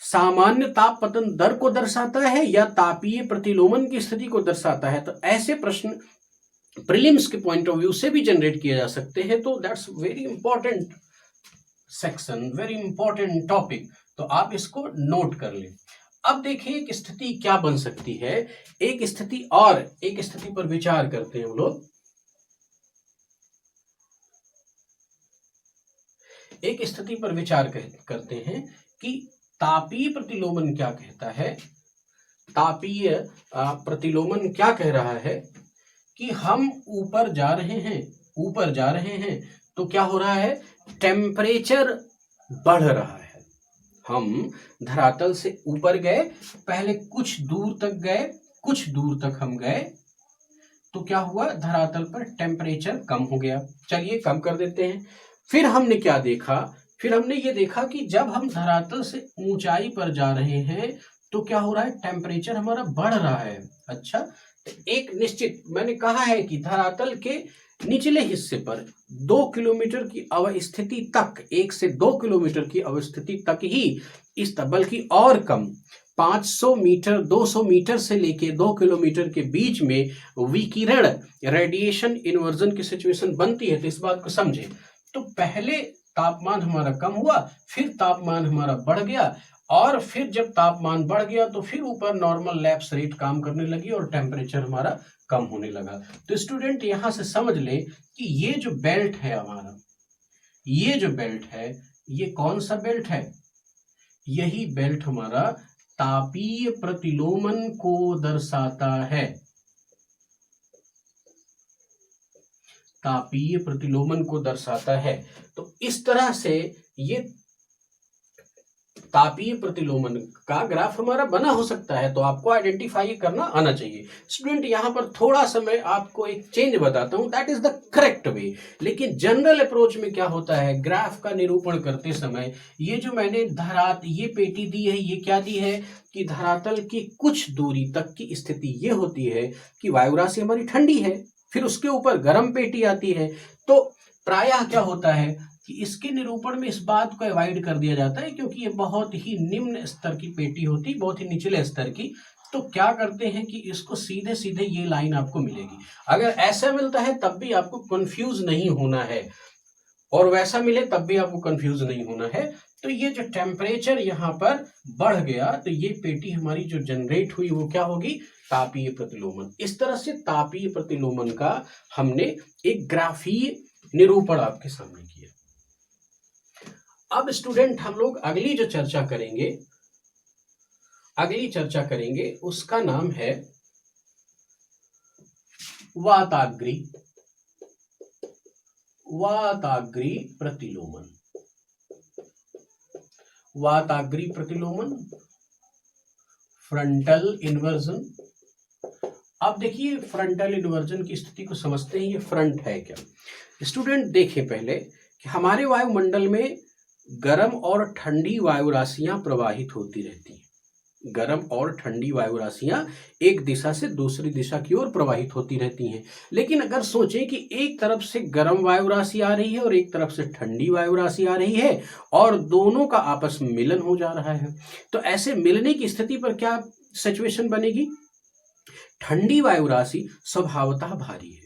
सामान्य ताप पतन दर को दर्शाता है या तापीय प्रतिलोमन की स्थिति को दर्शाता है। तो ऐसे प्रश्न प्रीलिम्स के पॉइंट ऑफ व्यू से भी जनरेट किए जा सकते हैं। तो that's very important section, very important topic, तो आप इसको नोट कर लें। अब देखिए एक स्थिति क्या बन सकती है, एक स्थिति पर विचार करते हैं हम लोग। एक स्थिति पर विचार करते हैं कि तापीय प्रतिलोमन क्या कहता है। तापीय प्रतिलोमन क्या कह रहा है कि हम ऊपर जा रहे हैं तो क्या हो रहा है, टेम्परेचर बढ़ रहा है। हम धरातल से ऊपर गए, पहले कुछ दूर तक हम गए तो क्या हुआ, धरातल पर टेम्परेचर कम हो गया। चलिए कम कर देते हैं। फिर हमने क्या देखा, फिर हमने ये देखा कि जब हम धरातल से ऊंचाई पर जा रहे हैं तो क्या हो रहा है, टेम्परेचर हमारा बढ़ रहा है। अच्छा, तो एक निश्चित, मैंने कहा है कि धरातल के निचले हिस्से पर 2 किलोमीटर की अवस्थिति तक, 1 से 2 किलोमीटर की अवस्थिति तक ही बल्कि और कम 500 मीटर 200 मीटर से लेके 2 किलोमीटर के बीच में विकिरण रेडिएशन इन्वर्जन की सिचुएशन बनती है। तो इस बात को समझे, तो पहले तापमान हमारा कम हुआ, फिर तापमान हमारा बढ़ गया, और फिर जब तापमान बढ़ गया तो फिर ऊपर नॉर्मल लैप्स रेट काम करने लगी और टेम्परेचर हमारा कम होने लगा। तो स्टूडेंट यहां से समझ ले कि ये जो बेल्ट है हमारा, ये जो बेल्ट है, ये कौन सा बेल्ट है, यही बेल्ट हमारा तापीय प्रतिलोमन को दर्शाता है। तापीय प्रतिलोमन को दर्शाता है। तो इस तरह से ये तापीय प्रतिलोमन का ग्राफ हमारा बना हो सकता है। तो आपको आइडेंटिफाई करना आना चाहिए। स्टूडेंट यहां पर थोड़ा सा मैं आपको एक चेंज बताता हूं, that is the correct way. लेकिन जनरल अप्रोच में क्या होता है, ग्राफ का निरूपण करते समय ये जो मैंने ये पेटी दी है, ये क्या दी है कि धरातल की कुछ दूरी तक की स्थिति ये होती है कि वायुराशि हमारी ठंडी है, फिर उसके ऊपर गर्म पेटी आती है। तो प्रायः क्या होता है कि इसके निरूपण में इस बात को अवॉइड कर दिया जाता है, क्योंकि ये बहुत ही निम्न स्तर की पेटी होती, बहुत ही निचले स्तर की। तो क्या करते हैं कि इसको सीधे सीधे ये लाइन आपको मिलेगी। अगर ऐसा मिलता है तब भी आपको कंफ्यूज नहीं होना है, और वैसा मिले तब भी आपको कंफ्यूज नहीं होना है। तो ये जो टेम्परेचर यहाँ पर बढ़ गया, तो ये पेटी हमारी जो जनरेट हुई वो क्या होगी, तापीय प्रतिलोमन। इस तरह से तापीय प्रतिलोमन का हमने एक ग्राफीय निरूपण आपके सामने किया। अब स्टूडेंट हम लोग अगली चर्चा करेंगे उसका नाम है वाताग्री प्रतिलोमन। वाताग्री प्रतिलोमन, फ्रंटल इन्वर्जन। अब देखिए फ्रंटल इन्वर्जन की स्थिति को समझते हैं, ये फ्रंट है क्या। स्टूडेंट देखिए पहले कि हमारे वायुमंडल में गर्म और ठंडी वायु राशियां प्रवाहित होती रहती हैं। गर्म और ठंडी वायु राशियां एक दिशा से दूसरी दिशा की ओर प्रवाहित होती रहती हैं। लेकिन अगर सोचें कि एक तरफ से गर्म वायु राशि आ रही है और एक तरफ से ठंडी वायु राशि आ रही है और दोनों का आपस में मिलन हो जा रहा है, तो ऐसे मिलने की स्थिति पर क्या सिचुएशन बनेगी, ठंडी वायु राशि स्वभावतः भारी है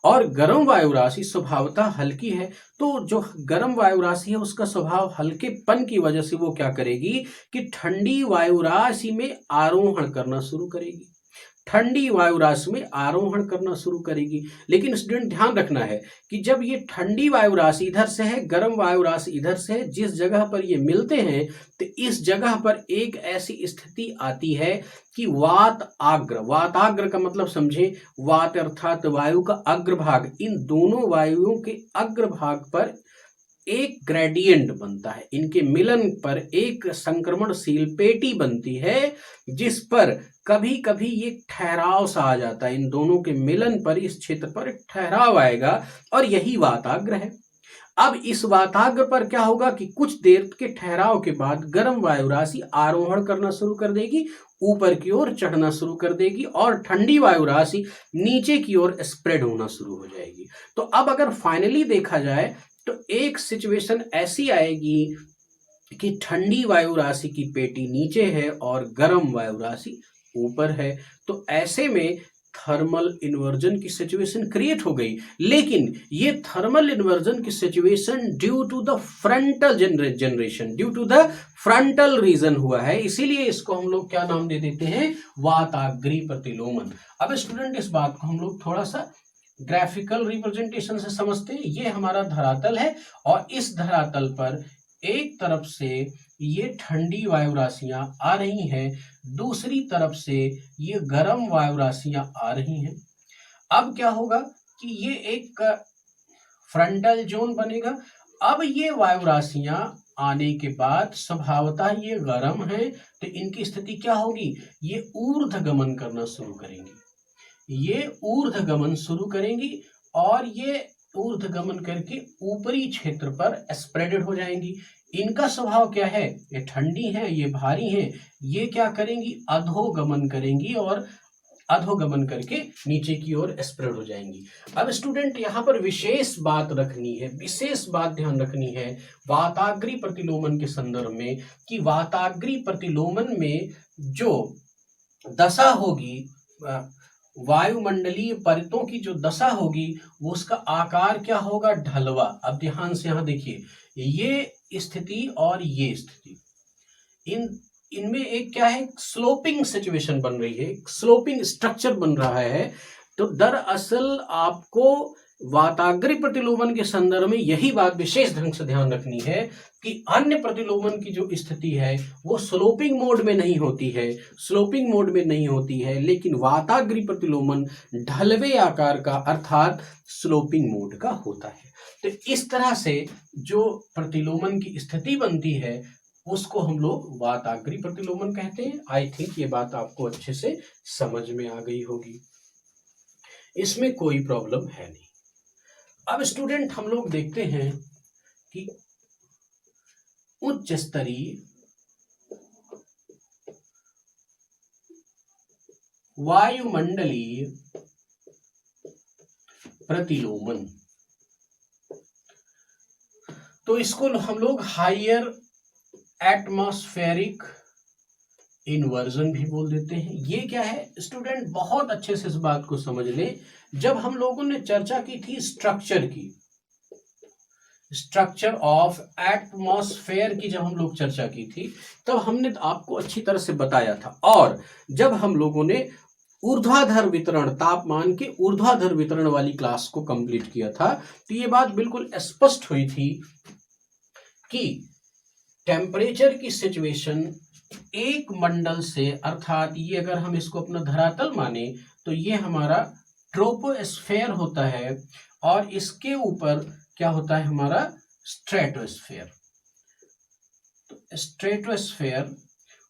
और गर्म वायु राशि स्वभावतः हल्की है। तो जो गर्म वायु राशि है उसका स्वभाव हल्केपन की वजह से वो क्या करेगी कि ठंडी वायु राशि में आरोहण करना शुरू करेगी। ठंडी वायु राशि में आरोहण करना शुरू करेगी। लेकिन स्टूडेंट ध्यान रखना है कि जब ये ठंडी वायु राशि इधर से है, गर्म वायु राशि इधर से है, जिस जगह पर ये मिलते हैं तो इस जगह पर एक ऐसी स्थिति आती है कि वात आग्र, वात आग्र का मतलब समझे, वात अर्थात वायु का अग्रभाग, इन दोनों वायुओं के अग्रभाग पर एक ग्रेडियंट बनता है। इनके मिलन पर एक संक्रमणशील पेटी बनती है, जिस पर कभी कभी ये ठहराव सा आ जाता है। इन दोनों के मिलन पर इस क्षेत्र पर एक ठहराव आएगा और यही वाताग्र है। अब इस वाताग्र पर क्या होगा कि कुछ देर के ठहराव के बाद गर्म वायु राशि आरोहण करना शुरू कर देगी, ऊपर की ओर चढ़ना शुरू कर देगी और ठंडी वायु राशि नीचे की ओर स्प्रेड होना शुरू हो जाएगी। तो अब अगर फाइनली देखा जाए तो एक सिचुएशन ऐसी आएगी कि ठंडी वायु राशि की पेटी नीचे है और गर्म वायु राशि ऊपर है। तो ऐसे में थर्मल इन्वर्जन की सिचुएशन क्रिएट हो गई। लेकिन ये थर्मल इन्वर्जन की situation due to the frontal generation, due to the frontal region हुआ है, इसीलिए इसको हम लोग क्या नाम दे देते हैं, वाताग्री प्रतिलोमन। अब स्टूडेंट इस बात को हम लोग थोड़ा सा ग्राफिकल रिप्रेजेंटेशन से समझते हैं। ये हमारा धरातल है और इस धरातल पर एक तरफ से ये ठंडी वायु राशियां आ रही हैं, दूसरी तरफ से ये गर्म वायु राशियां आ रही हैं। अब क्या होगा कि ये एक फ्रंटल जोन बनेगा। अब ये वायु राशियां आने के बाद स्वभावतः ये गर्म है, तो इनकी स्थिति क्या होगी, ये ऊर्ध्वगमन करना शुरू करेंगी। ये ऊर्ध्वगमन शुरू करेंगी और ये ऊर्ध्वगमन करके ऊपरी क्षेत्र पर स्प्रेडेड हो जाएंगी। इनका स्वभाव क्या है, ये ठंडी है, ये भारी है, ये क्या करेंगी, अधोगमन करेंगी और अधोगमन करके नीचे की ओर स्प्रेड हो जाएंगी। अब स्टूडेंट यहाँ पर विशेष बात रखनी है, विशेष बात ध्यान रखनी है वाताग्री प्रतिलोमन के संदर्भ में, कि वाताग्री प्रतिलोमन में जो दशा होगी, वायुमंडलीय परतों की जो दशा होगी, वो उसका आकार क्या होगा, ढलवा। अब ध्यान से यहाँ देखिए, ये स्थिति और ये स्थिति, इनमें एक क्या है, स्लोपिंग सिचुएशन बन रही है, स्लोपिंग स्ट्रक्चर बन रहा है। तो दरअसल आपको वाताग्री प्रतिलोमन के संदर्भ में यही बात विशेष ढंग से ध्यान रखनी है कि अन्य प्रतिलोमन की जो स्थिति है वो स्लोपिंग मोड में नहीं होती है, स्लोपिंग मोड में नहीं होती है, लेकिन वाताग्री प्रतिलोमन ढलवे आकार का अर्थात स्लोपिंग मोड का होता है। तो इस तरह से जो प्रतिलोमन की स्थिति बनती है उसको हम लोग वाताग्री प्रतिलोमन कहते हैं। आई थिंक ये बात आपको अच्छे से समझ में आ गई होगी, इसमें कोई प्रॉब्लम है नहीं। अब स्टूडेंट हम लोग देखते हैं कि उच्च स्तरीय वायुमंडलीय प्रतिलोमन, तो इसको हम लोग हायर एटमॉस्फेरिक इन्वर्जन भी बोल देते हैं। ये क्या है स्टूडेंट, बहुत अच्छे से इस बात को समझ ले। जब हम लोगों ने चर्चा की थी स्ट्रक्चर की, स्ट्रक्चर ऑफ एटमॉस्फेयर की जब हम लोग चर्चा की थी, तब हमने आपको अच्छी तरह से बताया था। और जब हम लोगों ने ऊर्ध्वाधर वितरण, तापमान के ऊर्ध्वाधर वितरण वाली क्लास को कंप्लीट किया था, तो ये बात बिल्कुल स्पष्ट हुई थी कि टेम्परेचर की सिचुएशन एक मंडल से, अर्थात ये अगर हम इसको अपना धरातल माने तो ये हमारा ट्रोपोस्फेयर होता है और इसके ऊपर क्या होता है हमारा स्ट्रेटोस्फेयर। तो स्ट्रेटोस्फेयर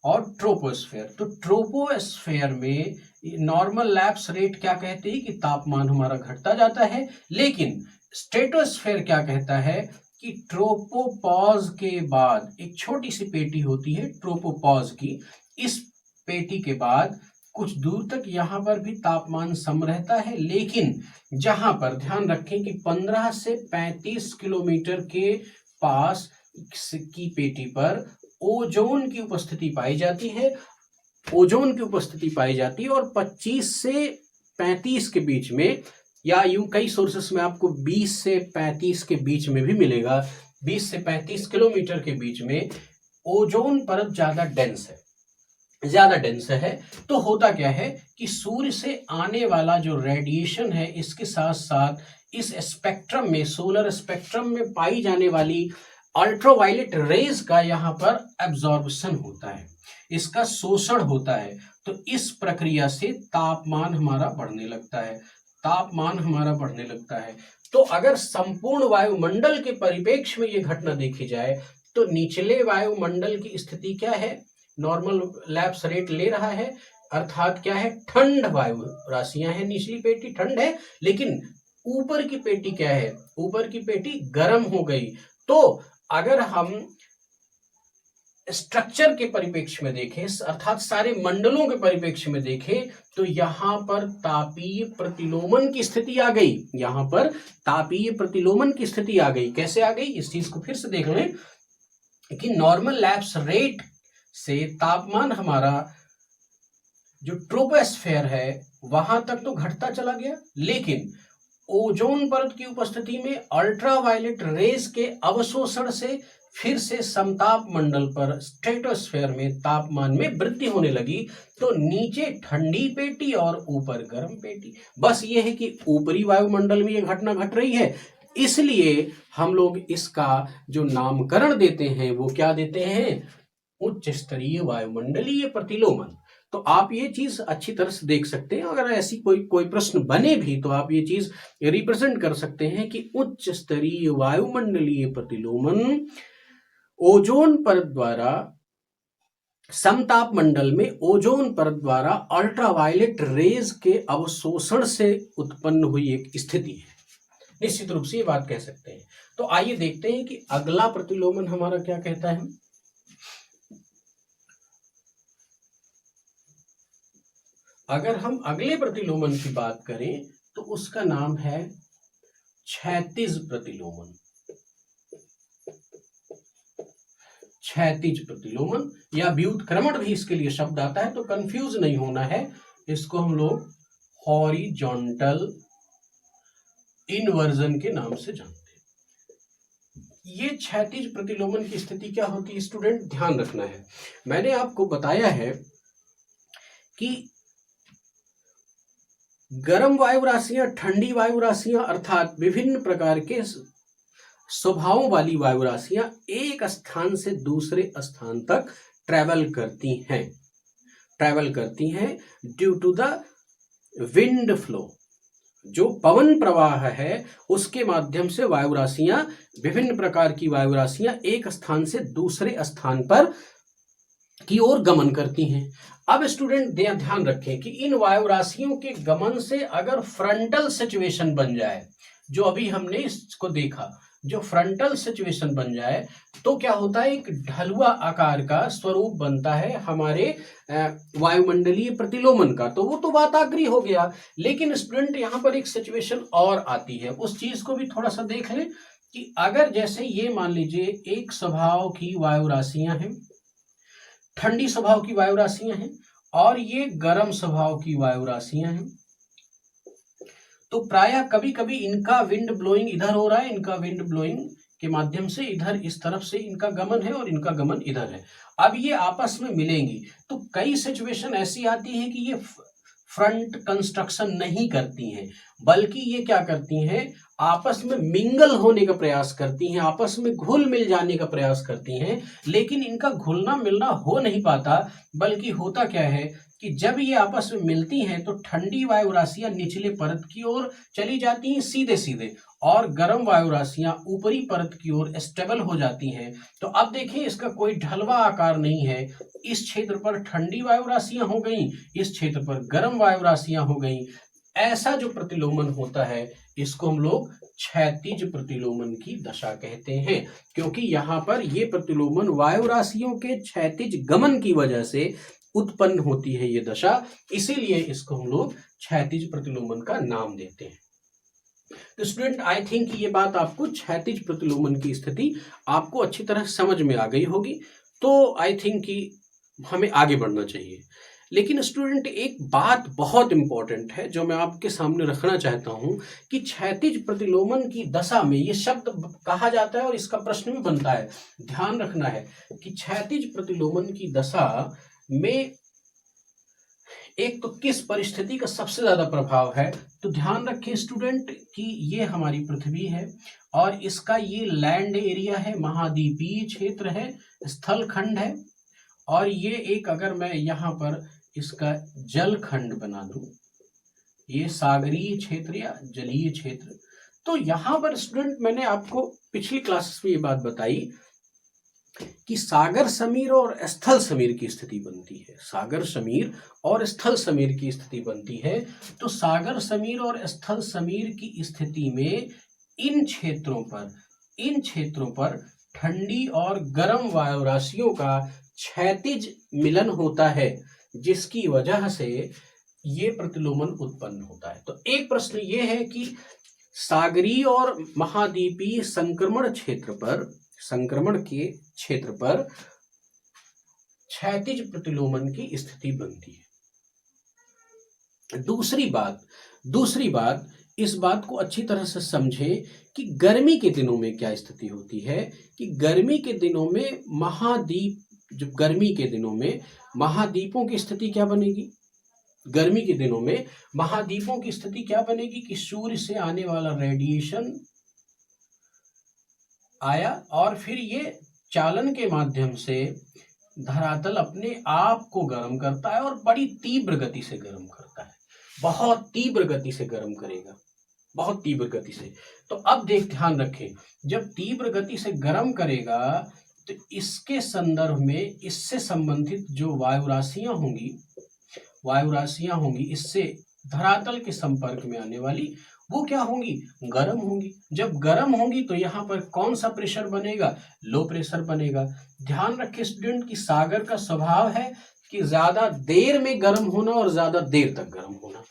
और ट्रोपोस्फेयर, तो ट्रोपोस्फेयर में नॉर्मल लैप्स रेट क्या कहते हैं कि तापमान हमारा घटता जाता है, लेकिन स्ट्रेटोस्फेयर क्या कहता है कि ट्रोपोपॉज के बाद एक छोटी सी पेटी होती है ट्रोपोपॉज की, इस पेटी के बाद कुछ दूर तक यहाँ पर भी तापमान सम रहता है, लेकिन जहां पर ध्यान रखें कि 15 से 35 किलोमीटर के पास की पेटी पर ओजोन की उपस्थिति पाई जाती है, ओजोन की उपस्थिति पाई जाती है, और 25 से 35 के बीच में, या यूं कई सोर्सेस में आपको 20 से 35 के बीच में भी मिलेगा, 20 से 35 किलोमीटर के बीच में ओजोन परत ज्यादा डेंस है। ज्यादा डेंस है। तो होता क्या है कि सूर्य से आने वाला जो रेडिएशन है, इसके साथ साथ इस स्पेक्ट्रम में, सोलर स्पेक्ट्रम में पाई जाने वाली अल्ट्रावायलेट रेज का यहाँ पर एब्जॉर्प्शन होता है, इसका शोषण होता है। तो इस प्रक्रिया से तापमान हमारा बढ़ने लगता है, तापमान हमारा बढ़ने लगता है। तो अगर संपूर्ण वायुमंडल के परिप्रेक्ष्य में ये घटना देखी जाए तो निचले वायुमंडल की स्थिति क्या है, नॉर्मल लैप्स रेट ले रहा है, अर्थात क्या है, ठंड वायु राशियां हैं, निचली पेटी ठंड है, लेकिन ऊपर की पेटी क्या है, ऊपर की पेटी गर्म हो गई। तो अगर हम स्ट्रक्चर के परिप्रेक्ष्य में देखें, अर्थात सारे मंडलों के परिप्रेक्ष्य में देखें, तो यहां पर तापीय प्रतिलोमन की स्थिति आ गई, यहां पर तापीय प्रतिलोमन की स्थिति आ गई। कैसे आ गई, इस चीज को फिर से देख लें कि नॉर्मल लैप्स रेट से तापमान हमारा जो ट्रोपोस्फेयर है वहां तक तो घटता चला गया, लेकिन ओजोन परत की उपस्थिति में अल्ट्रावायलेट रेज के अवशोषण से फिर से समताप मंडल पर, स्ट्रेटोस्फेयर में तापमान में वृद्धि होने लगी। तो नीचे ठंडी पेटी और ऊपर गर्म पेटी। बस ये है कि ऊपरी वायुमंडल में ये घटना घट रही है, इसलिए हम लोग इसका जो नामकरण देते हैं वो क्या देते हैं, उच्च स्तरीय वायुमंडलीय प्रतिलोमन। तो आप ये चीज अच्छी तरह से देख सकते हैं, अगर ऐसी कोई प्रश्न बने भी तो आप ये चीज रिप्रेजेंट कर सकते हैं कि उच्च स्तरीय वायुमंडलीय प्रतिलोमन ओजोन परत द्वारा, समताप मंडल में ओजोन परत द्वारा अल्ट्रावायलेट रेज के अवशोषण से उत्पन्न हुई एक स्थिति है, निश्चित रूप से ये बात कह सकते हैं। तो आइए देखते हैं कि अगला प्रतिलोमन हमारा क्या कहता है। अगर हम अगले प्रतिलोमन की बात करें तो उसका नाम है क्षैतिज प्रतिलोमन। क्षैतिज प्रतिलोमन या व्युत्क्रमण भी इसके लिए शब्द आता है, तो कंफ्यूज नहीं होना है, इसको हम लोग हॉरिजॉन्टल इन्वर्जन के नाम से जानते हैं। ये क्षैतिज प्रतिलोमन की स्थिति क्या होती है स्टूडेंट, ध्यान रखना है। मैंने आपको बताया है कि गर्म वायु राशियां, ठंडी वायु राशियां, अर्थात विभिन्न प्रकार के स्वभावों वाली वायु राशियां एक स्थान से दूसरे स्थान तक ट्रैवल करती हैं due to the wind flow. जो पवन प्रवाह है उसके माध्यम से वायु राशियां, विभिन्न प्रकार की वायु राशियां एक स्थान से दूसरे स्थान पर की ओर गमन करती हैं। अब स्टूडेंट ध्यान रखें कि इन वायु राशियों के गमन से अगर फ्रंटल सिचुएशन बन जाए, जो अभी हमने इसको देखा, जो फ्रंटल सिचुएशन बन जाए तो क्या होता है, एक ढलुआ आकार का स्वरूप बनता है हमारे वायुमंडलीय प्रतिलोमन का। तो वो तो वाताग्री हो गया, लेकिन स्टूडेंट यहाँ पर एक सिचुएशन और आती है, उस चीज को भी थोड़ा सा देख लें कि अगर जैसे ये मान लीजिए एक स्वभाव की वायु राशियां हैं, ठंडी स्वभाव की वायु राशियां हैं और ये गर्म स्वभाव की वायु राशियां हैं, तो प्रायः कभी कभी इनका विंड ब्लोइंग इधर हो रहा है, इनका विंड ब्लोइंग के माध्यम से इधर इस तरफ से इनका गमन है और इनका गमन इधर है। अब ये आपस में मिलेंगी तो कई सिचुएशन ऐसी आती है कि ये फ्रंट कंस्ट्रक्शन नहीं करती हैं, बल्कि ये क्या करती हैं, आपस में मिंगल होने का प्रयास करती हैं, आपस में घुल मिल जाने का प्रयास करती हैं, लेकिन इनका घुलना मिलना हो नहीं पाता। बल्कि होता क्या है कि जब ये आपस में मिलती हैं तो ठंडी वायु राशियां निचले परत की ओर चली जाती हैं सीधे सीधे, और गर्म वायु राशियां ऊपरी परत की ओर स्टेबल हो जाती हैं। तो अब देखिए इसका कोई ढलवा आकार नहीं है, इस क्षेत्र पर ठंडी वायु राशियां हो गई, इस क्षेत्र पर गर्म वायु राशियां हो गई। ऐसा जो प्रतिलोमन होता है इसको हम लोग क्षैतिज प्रतिलोमन की दशा कहते हैं, क्योंकि यहाँ पर ये प्रतिलोमन वायु राशियों के क्षैतिज गमन की वजह से उत्पन्न होती है ये दशा, इसीलिए इसको हम लोग क्षैतिज प्रतिलोमन का नाम देते हैं। तो स्टूडेंट आई थिंक ये बात आपको क्षैतिज प्रतिलोमन की स्थिति आपको अच्छी तरह समझ में आ गई होगी। तो आई थिंक कि हमें आगे बढ़ना चाहिए। लेकिन स्टूडेंट एक बात बहुत इंपॉर्टेंट है जो मैं आपके सामने रखना चाहता हूं कि क्षैतिज प्रतिलोमन की दशा में ये शब्द कहा जाता है और इसका प्रश्न भी बनता है, ध्यान रखना है कि क्षैतिज प्रतिलोमन की दशा में एक तो किस परिस्थिति का सबसे ज्यादा प्रभाव है, तो ध्यान रखें स्टूडेंट कि ये हमारी पृथ्वी है और इसका ये लैंड एरिया है, महाद्वीपीय क्षेत्र है, स्थल खंड है। और ये एक, अगर मैं यहाँ पर इसका जल खंड बना दूं, ये सागरीय क्षेत्र या जलीय क्षेत्र। तो यहाँ पर स्टूडेंट मैंने आपको पिछली क्लासेस में ये बात बताई कि सागर समीर और स्थल समीर की स्थिति बनती है। सागर समीर और स्थल समीर की स्थिति बनती है। तो सागर समीर और स्थल समीर की स्थिति में इन क्षेत्रों पर ठंडी और गर्म वायु राशियों का क्षैतिज मिलन होता है, जिसकी वजह से ये प्रतिलोमन उत्पन्न होता है। तो एक प्रश्न ये है कि सागरीय और महाद्वीपीय संक्रमण के क्षेत्र पर क्षैतिज प्रतिलोमन की स्थिति बनती है। दूसरी बात इस बात को अच्छी तरह से समझें कि गर्मी के दिनों में क्या स्थिति होती है कि गर्मी के दिनों में महाद्वीपों की स्थिति क्या बनेगी। गर्मी के दिनों में महाद्वीपों की स्थिति क्या बनेगी कि सूर्य से आने वाला रेडिएशन आया और फिर ये चालन के माध्यम से धरातल अपने आप को गर्म करता है और बड़ी तीव्र गति से गर्म करता है, बहुत तीव्र गति से गर्म करेगा, बहुत तीव्र गति से। तो अब ध्यान रखें, जब तीव्र गति से गर्म करेगा तो इसके संदर्भ में इससे संबंधित जो वायु राशियां होंगी इससे धरातल के संपर्क में आने वाली, वो क्या होंगी, गर्म होंगी। जब गर्म होंगी तो यहाँ पर कौन सा प्रेशर बनेगा, लो प्रेशर बनेगा। ध्यान रखें स्टूडेंट कि सागर का स्वभाव है कि ज्यादा देर में गर्म होना और ज्यादा देर तक गर्म होना।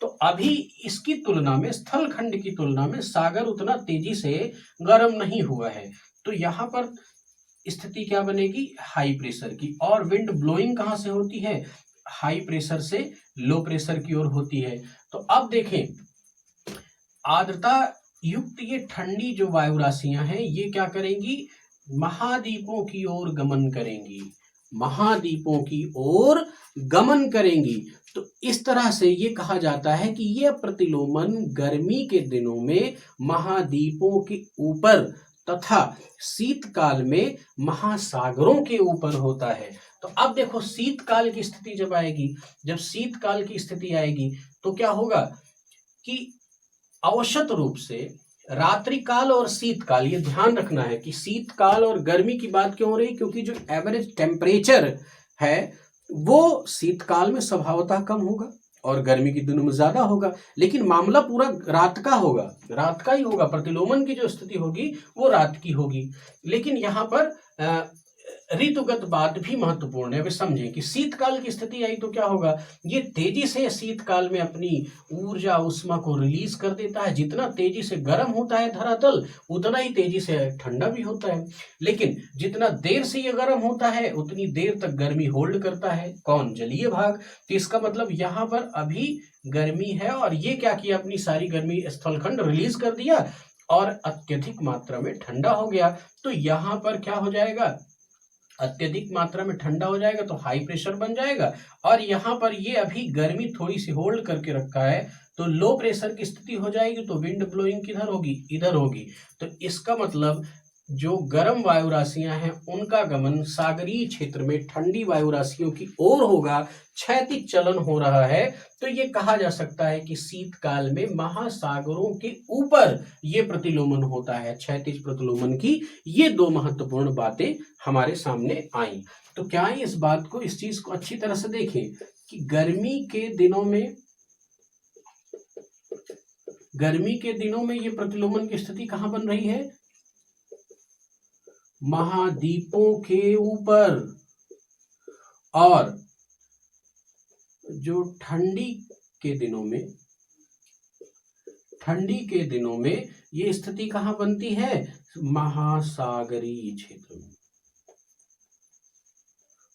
तो अभी इसकी तुलना में, स्थल खंड की तुलना में सागर उतना तेजी से गर्म नहीं हुआ है। तो यहाँ पर स्थिति क्या बनेगी, हाई प्रेशर की। और विंड ब्लोइंग कहाँ से होती है, हाई प्रेशर से लो प्रेशर की ओर होती है। तो अब देखें, आर्द्रता युक्त ये ठंडी जो वायु राशियां हैं ये क्या करेंगी, महाद्वीपों की ओर गमन करेंगी। तो इस तरह से ये कहा जाता है कि यह प्रतिलोमन गर्मी के दिनों में महाद्वीपों के ऊपर तथा शीतकाल में महासागरों के ऊपर होता है। तो अब देखो, शीतकाल की स्थिति जब आएगी, तो क्या होगा कि औसत रूप से रात्रिकाल और शीतकाल, ये ध्यान रखना है कि शीतकाल और गर्मी की बात क्यों हो रही, क्योंकि जो एवरेज टेम्परेचर है वो शीतकाल में स्वभावतः कम होगा और गर्मी के दिनों में ज्यादा होगा। लेकिन मामला पूरा रात का ही होगा, प्रतिलोमन की जो स्थिति होगी वो रात की होगी। लेकिन यहाँ पर ऋतुगत बात भी महत्वपूर्ण है। वे समझें कि शीतकाल की स्थिति आई तो क्या होगा, ये तेजी से शीतकाल में अपनी ऊर्जा उष्मा को रिलीज कर देता है। जितना तेजी से गर्म होता है धरातल, उतना ही तेजी से ठंडा भी होता है। लेकिन जितना देर से ये गर्म होता है उतनी देर तक गर्मी होल्ड करता है, कौन, जलीय भाग। तो इसका मतलब यहाँ पर अभी गर्मी है और ये क्या किया, अपनी सारी गर्मी स्थलखंड रिलीज कर दिया और अत्यधिक मात्रा में ठंडा हो गया। तो यहाँ पर क्या हो जाएगा, अत्यधिक मात्रा में ठंडा हो जाएगा तो हाई प्रेशर बन जाएगा। और यहाँ पर ये अभी गर्मी थोड़ी सी होल्ड करके रखा है तो लो प्रेशर की स्थिति हो जाएगी। तो विंड ब्लोइंग किधर होगी, इधर होगी। तो इसका मतलब जो गर्म वायु राशियां हैं उनका गमन सागरीय क्षेत्र में ठंडी वायु राशियों की ओर होगा, क्षैतिज चलन हो रहा है। तो ये कहा जा सकता है कि शीतकाल में महासागरों के ऊपर ये प्रतिलोमन होता है, क्षैतिज प्रतिलोमन की। ये दो महत्वपूर्ण बातें हमारे सामने आई। तो क्या है, इस बात को, इस चीज को अच्छी तरह से देखें कि गर्मी के दिनों में ये प्रतिलोमन की स्थिति कहां बन रही है, महाद्वीपों के ऊपर। और जो ठंडी के दिनों में ये स्थिति कहां बनती है, महासागरीय क्षेत्र में,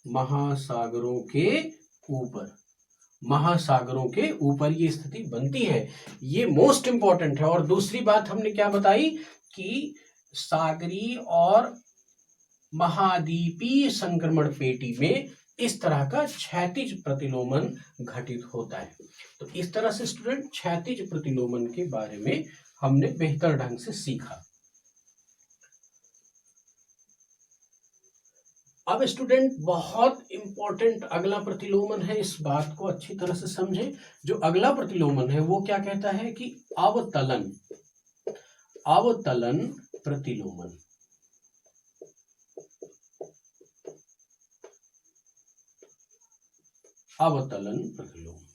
महासागरों के ऊपर ये स्थिति बनती है। ये मोस्ट इंपॉर्टेंट है। और दूसरी बात हमने क्या बताई कि सागरीय और महाद्वीपीय संक्रमण पेटी में इस तरह का क्षैतिज प्रतिलोमन घटित होता है। तो इस तरह से स्टूडेंट क्षैतिज प्रतिलोमन के बारे में हमने बेहतर ढंग से सीखा। अब स्टूडेंट बहुत इंपॉर्टेंट अगला प्रतिलोमन है, इस बात को अच्छी तरह से समझे। जो अगला प्रतिलोमन है वो क्या कहता है कि अवतलन, अवतलन प्रतिलोमन। अवतलन प्रतिलोमन,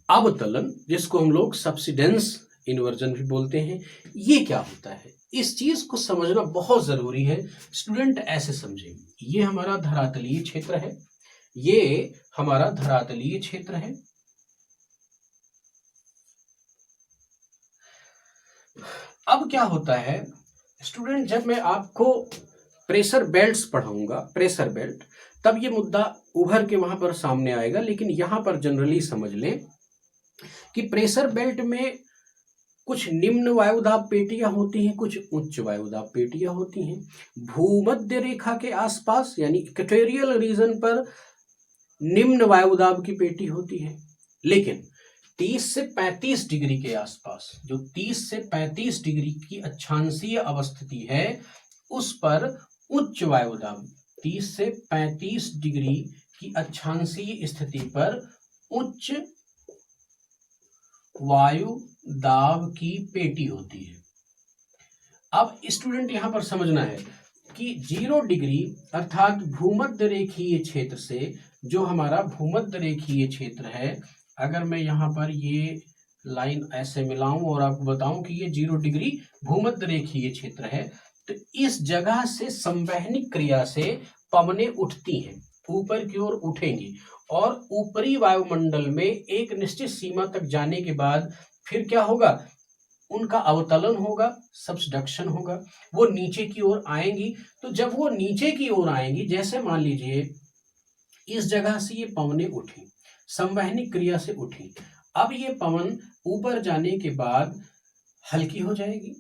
अवतलन जिसको हम लोग सब्सिडेंस इन्वर्जन भी बोलते हैं, ये क्या होता है, इस चीज को समझना बहुत जरूरी है। स्टूडेंट ऐसे समझे, ये हमारा धरातलीय क्षेत्र है, ये हमारा धरातलीय क्षेत्र है। अब क्या होता है स्टूडेंट, जब मैं आपको प्रेशर बेल्ट्स पढ़ाऊंगा, प्रेशर बेल्ट, तब ये मुद्दा उभर के वहां पर सामने आएगा। लेकिन यहां पर जनरली समझ लें कि प्रेशर बेल्ट में कुछ निम्न वायुदाब पेटियां होती हैं, कुछ उच्च वायुदाब पेटियां होती हैं। भूमध्य रेखा के आसपास यानी इक्वेटोरियल रीजन पर निम्न वायुदाब की पेटी होती है, लेकिन 30 से 35 डिग्री के आसपास, जो 30 से 35 डिग्री की अक्षांशीय अवस्थिति है, उस पर उच्च वायुदाब, 30 से 35 डिग्री की अक्षांशीय स्थिति पर उच्च वायु दाब की पेटी होती है। अब स्टूडेंट यहां पर समझना है कि 0 डिग्री अर्थात भूमध्य रेखीय क्षेत्र से, जो हमारा भूमध्य रेखीय क्षेत्र है, अगर मैं यहां पर ये लाइन ऐसे मिलाऊं और आपको बताऊं कि ये 0 डिग्री भूमध्य रेखीय क्षेत्र है, तो इस जगह से संवहनिक क्रिया से पवनें उठती हैं, ऊपर की ओर उठेंगी और ऊपरी वायुमंडल में एक निश्चित सीमा तक जाने के बाद फिर क्या होगा, उनका अवतलन होगा, सब्सडक्शन होगा, वो नीचे की ओर आएंगी। तो जब वो नीचे की ओर आएंगी, जैसे मान लीजिए इस जगह से ये पवनें उठी, संवहनिक क्रिया से उठी, अब ये पवन ऊपर जाने के बाद हल्की हो जाएगी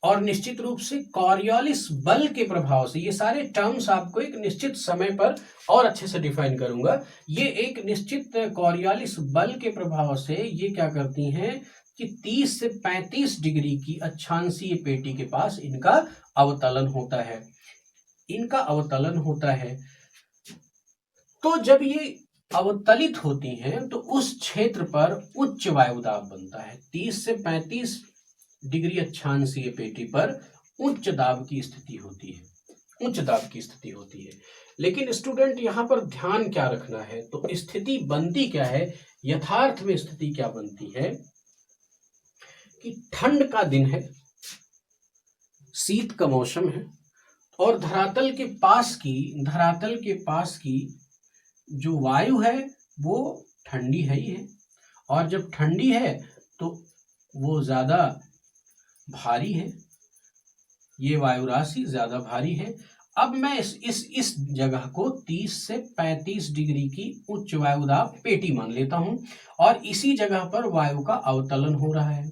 और निश्चित रूप से कॉरियोलिस बल के प्रभाव से, ये सारे टर्म्स आपको एक निश्चित समय पर और अच्छे से डिफाइन करूंगा, ये एक निश्चित कॉरियोलिस बल के प्रभाव से ये क्या करती हैं कि 30 से 35 डिग्री की अक्षांशीय पेटी के पास इनका अवतलन होता है, इनका अवतलन होता है। तो जब ये अवतलित होती हैं तो उस क्षेत्र पर उच्च वायुदाब बनता है। 30 से 35 डिग्री अक्षांशीय पेटी पर उच्च दाब की स्थिति होती है, उच्च दाब की स्थिति होती है। लेकिन स्टूडेंट यहां पर ध्यान क्या रखना है, तो स्थिति बनती क्या है, यथार्थ में स्थिति क्या बनती है कि ठंड का दिन है, शीत का मौसम है और धरातल के पास की जो वायु है वो ठंडी है ही है, और जब ठंडी है तो वो ज्यादा भारी है, ये वायु राशि ज्यादा भारी है। अब मैं इस जगह को 30 से 35 डिग्री की उच्च वायुदाब पेटी मान लेता हूं और इसी जगह पर वायु का अवतलन हो रहा है।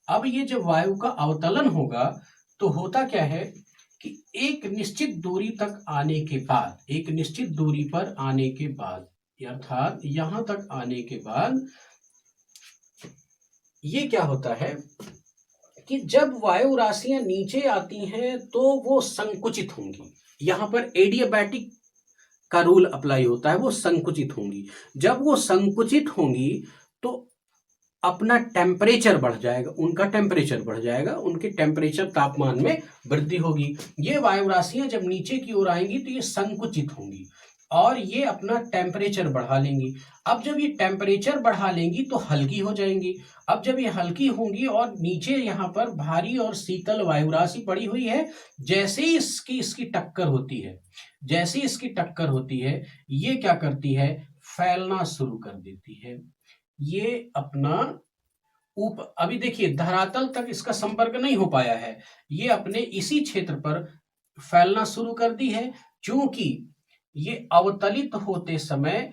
अब ये जब वायु का अवतलन होगा तो होता क्या है कि एक निश्चित दूरी तक आने के बाद, एक निश्चित दूरी पर आने के बाद, अर्थात यहां तक आने के बाद ये क्या होता है कि जब वायु राशियां नीचे आती हैं तो वो संकुचित होंगी। यहां पर एडियाबैटिक का रूल अप्लाई होता है, वो संकुचित होंगी। जब वो संकुचित होंगी तो अपना टेम्परेचर बढ़ जाएगा, उनका टेम्परेचर बढ़ जाएगा, उनके टेम्परेचर तापमान में वृद्धि होगी। ये वायु राशियां जब नीचे की ओर आएंगी तो ये संकुचित होंगी और ये अपना टेम्परेचर बढ़ा लेंगी। अब जब ये टेम्परेचर बढ़ा लेंगी तो हल्की हो जाएंगी। अब जब ये हल्की होंगी और नीचे यहाँ पर भारी और शीतल वायु राशि पड़ी हुई है, जैसे ही इसकी टक्कर होती है, जैसे ही इसकी टक्कर होती है, ये क्या करती है, फैलना शुरू कर देती है। ये अपना अभी देखिए धरातल तक इसका संपर्क नहीं हो पाया है, ये अपने इसी क्षेत्र पर फैलना शुरू कर दी है। क्योंकि ये अवतलित होते समय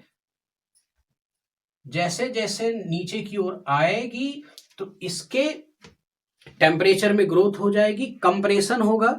जैसे जैसे नीचे की ओर आएगी तो इसके टेम्परेचर में ग्रोथ हो जाएगी, कंप्रेशन होगा,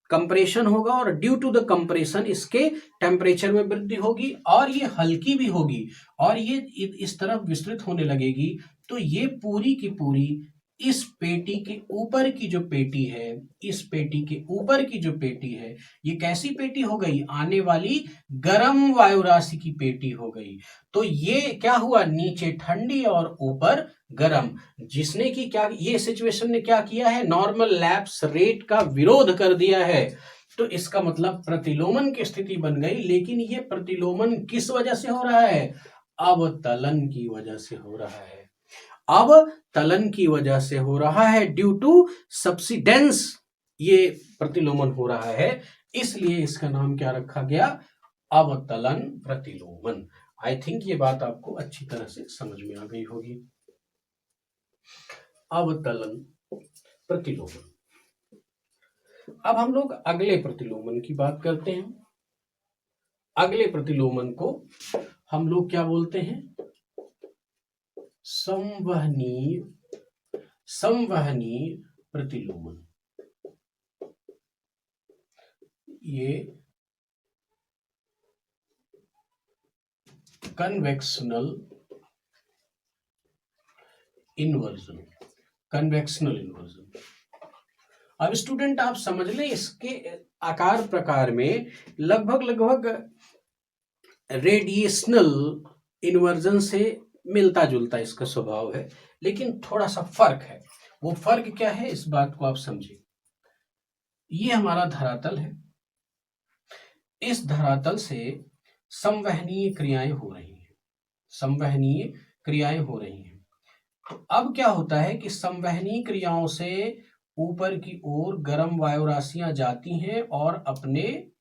कंप्रेशन होगा और ड्यू टू द कंप्रेशन इसके टेम्परेचर में वृद्धि होगी और ये हल्की भी होगी और ये इस तरफ विस्तृत होने लगेगी। तो ये पूरी की पूरी इस पेटी के ऊपर की जो पेटी है, इस पेटी के ऊपर की जो पेटी है, ये कैसी पेटी हो गई? आने वाली गर्म वायु राशि की पेटी हो गई। तो ये क्या हुआ? नीचे ठंडी और ऊपर गर्म, जिसने कि क्या, ये सिचुएशन ने क्या किया है? नॉर्मल लैप्स रेट का विरोध कर दिया है। तो इसका मतलब प्रतिलोमन की स्थिति बन गई। लेकिन ये प्रतिलोमन किस वजह से हो रहा है? अवतलन की वजह से हो रहा है। अवतलन की वजह से हो रहा है, ड्यू टू सब्सिडेंस ये प्रतिलोमन हो रहा है, इसलिए इसका नाम क्या रखा गया? अवतलन प्रतिलोमन। आई थिंक ये बात आपको अच्छी तरह से समझ में आ गई होगी। अवतलन प्रतिलोमन। अब हम लोग अगले प्रतिलोमन की बात करते हैं। अगले प्रतिलोमन को हम लोग क्या बोलते हैं? संवहनीय प्रतिलोमन। ये कन्वेक्शनल इन्वर्जन। अब स्टूडेंट आप समझ लें, इसके आकार प्रकार में लगभग रेडिएशनल इन्वर्जन से मिलता जुलता इसका स्वभाव है, लेकिन थोड़ा सा फर्क है। वो फर्क क्या है, इस बात को आप समझिए। ये हमारा धरातल है, इस धरातल से संवहनीय क्रियाएं हो रही हैं, संवहनीय क्रियाएं हो रही हैं। अब क्या होता है कि संवहनीय क्रियाओं से ऊपर की ओर गर्म वायु राशियां जाती हैं और अपने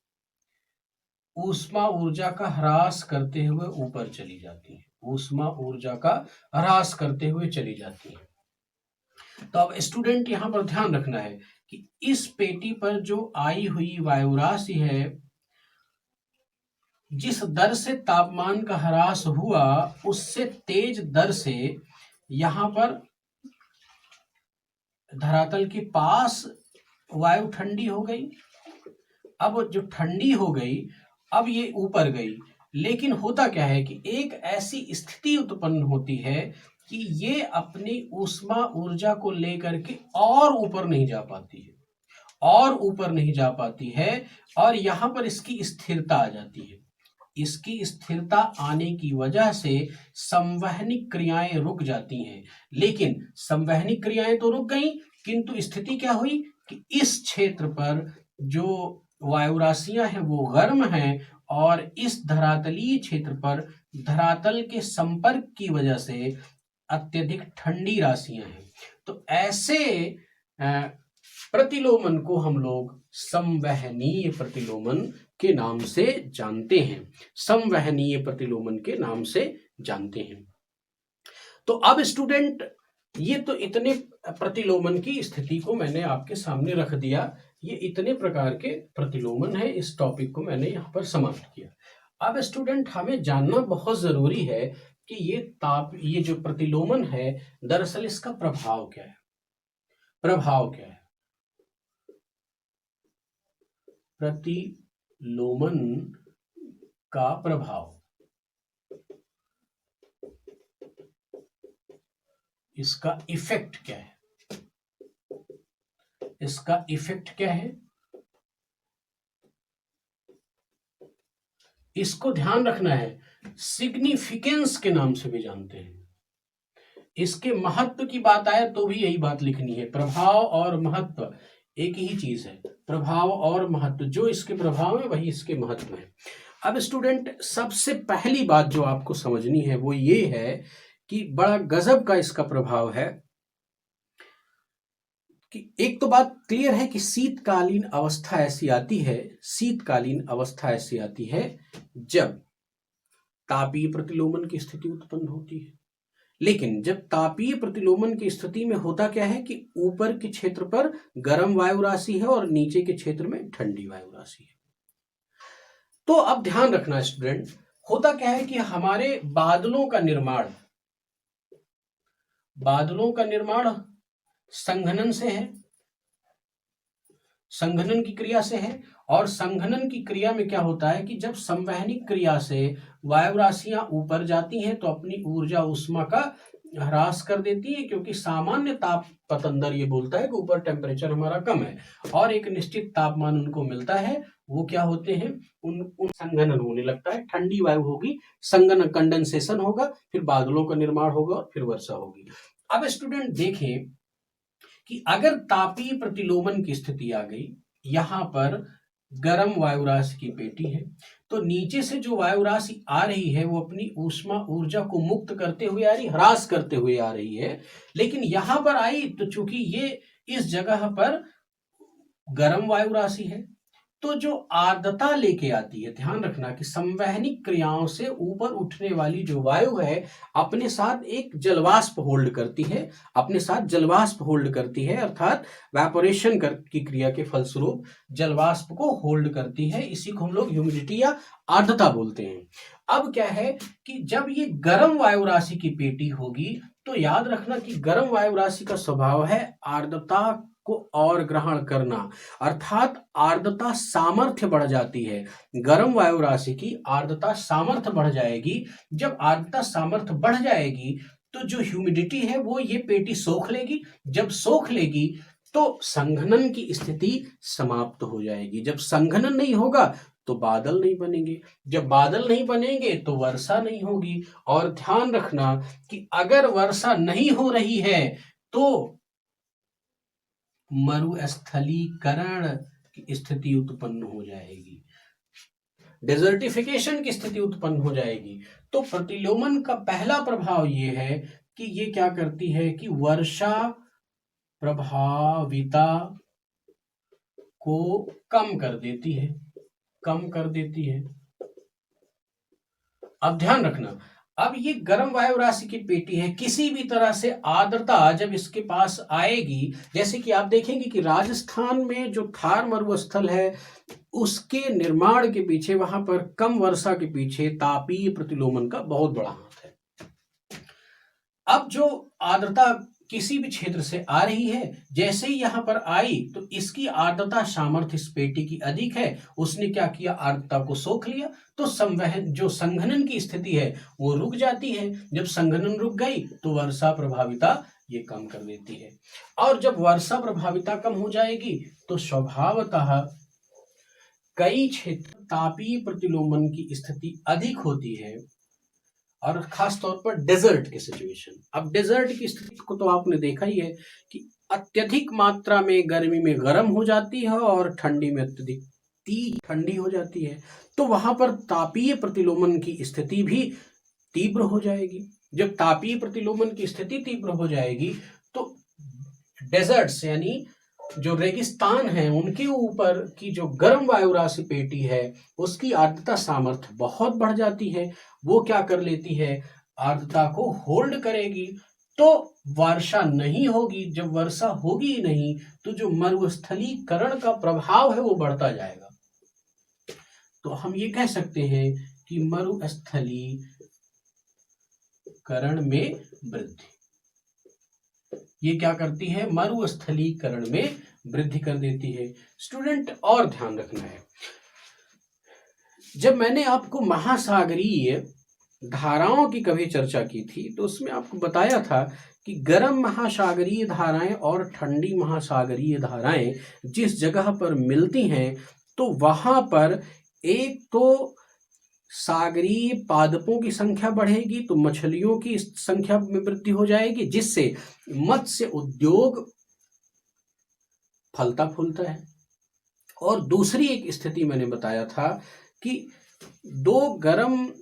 ऊष्मा ऊर्जा का ह्रास करते हुए ऊपर चली जाती हैं, ऊष्मा ऊर्जा का ह्रास करते हुए चली जाती हैं। तो अब स्टूडेंट यहां पर ध्यान रखना है कि इस पेटी पर जो आई हुई वायु राशि है, जिस दर से तापमान का ह्रास हुआ उससे तेज दर से यहां पर धरातल के पास वायु ठंडी हो गई। अब जो ठंडी हो गई, अब ये ऊपर गई, लेकिन होता क्या है कि एक ऐसी स्थिति उत्पन्न होती है कि ये अपनी ऊष्मा ऊर्जा को लेकर के और ऊपर नहीं जा पाती है, और ऊपर नहीं जा पाती है, और यहां पर इसकी स्थिरता आ जाती है। इसकी स्थिरता आने की वजह से संवहनिक क्रियाएं रुक जाती हैं। लेकिन संवहनिक क्रियाएं तो रुक गई, किंतु स्थिति क्या हुई कि इस क्षेत्र पर जो वायु राशियां हैं वो गर्म हैं, और इस धरातलीय क्षेत्र पर धरातल के संपर्क की वजह से अत्यधिक ठंडी राशियां हैं। तो ऐसे प्रतिलोमन को हम लोग संवहनीय प्रतिलोमन के नाम से जानते हैं, संवहनीय प्रतिलोमन के नाम से जानते हैं। तो अब स्टूडेंट, ये तो इतने प्रतिलोमन की स्थिति को मैंने आपके सामने रख दिया। ये इतने प्रकार के प्रतिलोमन है, इस टॉपिक को मैंने यहाँ पर समाप्त किया। अब स्टूडेंट, हमें जानना बहुत जरूरी है कि ये जो प्रतिलोमन है, दरअसल इसका प्रभाव क्या है? प्रभाव क्या है? प्रतिलोमन का प्रभाव, इसका इफेक्ट क्या है? इसका इफेक्ट क्या है? इसको ध्यान रखना है, सिग्निफिकेंस के नाम से भी जानते हैं। इसके महत्व की बात आए तो भी यही बात लिखनी है। प्रभाव और महत्व एक ही चीज है, प्रभाव और महत्व। जो इसके प्रभाव है वही इसके महत्व है। अब स्टूडेंट, सबसे पहली बात जो आपको समझनी है वो ये है कि बड़ा गजब का इसका प्रभाव है कि एक तो बात क्लियर है कि शीतकालीन अवस्था ऐसी आती है, शीतकालीन अवस्था ऐसी आती है जब तापीय प्रतिलोमन की स्थिति उत्पन्न होती है। लेकिन जब तापीय प्रतिलोमन की स्थिति में होता क्या है कि ऊपर के क्षेत्र पर गर्म वायु राशि है और नीचे के क्षेत्र में ठंडी वायु राशि है। तो अब ध्यान रखना स्टूडेंट, होता क्या है कि हमारे बादलों का निर्माण संघनन से है। संघनन की क्रिया से है। और संघनन की क्रिया में क्या होता है कि जब संवहनिक क्रिया से वायु राशियां ऊपर जाती हैं तो अपनी ऊर्जा ऊष्मा का ह्रास कर देती है, क्योंकि सामान्य ताप पतंदर ये बोलता है कि ऊपर टेम्परेचर हमारा कम है और एक निश्चित तापमान उनको मिलता है, वो क्या होते हैं, उन संघनन होने लगता है, ठंडी वायु होगी, संघनन कंडेंसेशन होगा, फिर बादलों का निर्माण होगा और फिर वर्षा होगी। अब स्टूडेंट देखें कि अगर तापीय प्रतिलोमन की स्थिति आ गई, यहां पर गर्म वायु राशि की पेटी है, तो नीचे से जो वायु राशि आ रही है वो अपनी ऊष्मा ऊर्जा को मुक्त करते हुए आ रही, ह्रास करते हुए आ रही है, लेकिन यहां पर आई तो चूंकि ये इस जगह पर गर्म वायु राशि है, तो जो आर्द्रता लेके आती है, ध्यान रखना कि संवहनिक क्रियाओं से ऊपर उठने वाली जो वायु है अपने साथ एक जलवाष्प होल्ड करती है, अपने साथ जलवाष्प होल्ड करती है, अर्थात वेपोरेशन की क्रिया के फलस्वरूप जलवाष्प को होल्ड करती है। इसी को हम लोग ह्यूमिडिटी या आर्द्रता बोलते हैं। अब क्या है कि जब ये गर्म वायु राशि की पेटी होगी तो याद रखना कि गर्म वायु राशि का स्वभाव है आर्द्रता को और ग्रहण करना, अर्थात आर्द्रता सामर्थ्य बढ़ जाती है। गर्म वायु राशि की आर्द्रता सामर्थ्य बढ़ जाएगी। जब आर्द्रता सामर्थ्य बढ़ जाएगी तो जो ह्यूमिडिटी है वो ये पेटी सोख लेगी। जब सोख लेगी तो संघनन की स्थिति समाप्त हो जाएगी। जब संघनन नहीं होगा तो बादल नहीं बनेंगे, जब बादल नहीं बनेंगे तो वर्षा नहीं होगी। और ध्यान रखना कि अगर वर्षा नहीं हो रही है तो मरुस्थलीकरण की स्थिति उत्पन्न हो जाएगी, डेजर्टिफिकेशन की स्थिति उत्पन्न हो जाएगी। तो प्रतिलोमन का पहला प्रभाव ये है कि ये क्या करती है कि वर्षा प्रभाविता को कम कर देती है, कम कर देती है। अब ध्यान रखना, अब ये गर्म वायु राशि की पेटी है, किसी भी तरह से आर्द्रता जब इसके पास आएगी, जैसे कि आप देखेंगे कि राजस्थान में जो थार मरुस्थल है उसके निर्माण के पीछे, वहां पर कम वर्षा के पीछे तापीय प्रतिलोमन का बहुत बड़ा हाथ है। अब जो आर्द्रता किसी भी क्षेत्र से आ रही है, जैसे ही यहां पर आई तो इसकी आर्द्रता सामर्थ्य इस पेटी की अधिक है, उसने क्या किया, आर्द्रता को सोख लिया, तो संवहन जो संघनन की स्थिति है वो रुक जाती है। जब संघनन रुक गई तो वर्षा प्रभाविता ये कम कर देती है। और जब वर्षा प्रभाविता कम हो जाएगी तो स्वभावतः कई क्षेत्र तापीय प्रतिलोमन की स्थिति अधिक होती है, और खास तौर पर डेजर्ट की सिचुएशन। अब डेजर्ट की स्थिति को तो आपने देखा ही है कि अत्यधिक मात्रा में गर्मी में गर्म हो जाती है और ठंडी में अत्यधिक तीव्र ठंडी हो जाती है, तो वहां पर तापीय प्रतिलोमन की स्थिति भी तीव्र हो जाएगी। जब तापीय प्रतिलोमन की स्थिति तीव्र हो जाएगी तो डेजर्ट्स यानी जो रेगिस्तान है उनके ऊपर की जो गर्म वायु राशि पेटी है उसकी आर्द्रता सामर्थ्य बहुत बढ़ जाती है। वो क्या कर लेती है, आर्द्रता को होल्ड करेगी, तो वर्षा नहीं होगी। जब वर्षा होगी ही नहीं तो जो मरुस्थलीकरण का प्रभाव है वो बढ़ता जाएगा। तो हम ये कह सकते हैं कि मरुस्थलीकरण में वृद्धि, ये क्या करती है, मरुस्थलीकरण में वृद्धि कर देती है। स्टूडेंट और ध्यान रखना है, जब मैंने आपको महासागरीय धाराओं की कभी चर्चा की थी तो उसमें आपको बताया था कि गर्म महासागरीय धाराएं और ठंडी महासागरीय धाराएं जिस जगह पर मिलती हैं तो वहां पर एक तो सागरीय पादपों की संख्या बढ़ेगी, तो मछलियों की संख्या में वृद्धि हो जाएगी, जिससे मत्स्य उद्योग फलता फूलता है। और दूसरी एक स्थिति मैंने बताया था कि दो गर्म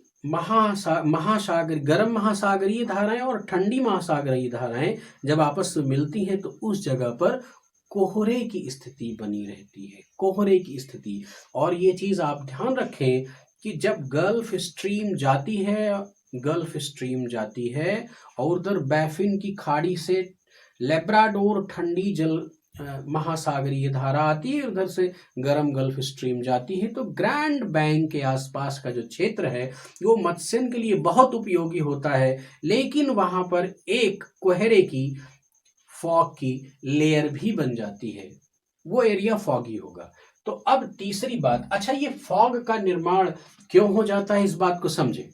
महासागरीय धाराएं और ठंडी महासागरीय धाराएं जब आपस में मिलती हैं तो उस जगह पर कोहरे की स्थिति बनी रहती है, कोहरे की स्थिति। और ये चीज आप ध्यान रखें कि जब गल्फ स्ट्रीम जाती है और उधर बैफिन की खाड़ी से लेब्राडोर ठंडी जल महासागरीय धारा आती है, उधर से गर्म गल्फ स्ट्रीम जाती है, तो ग्रैंड बैंक के आसपास का जो क्षेत्र है वो मत्स्यन के लिए बहुत उपयोगी होता है। लेकिन वहां पर एक कोहरे की, फॉग की लेयर भी बन जाती है। वो एरिया फॉगी होगा। तो अब तीसरी बात, अच्छा ये फॉग का निर्माण क्यों हो जाता है, इस बात को समझें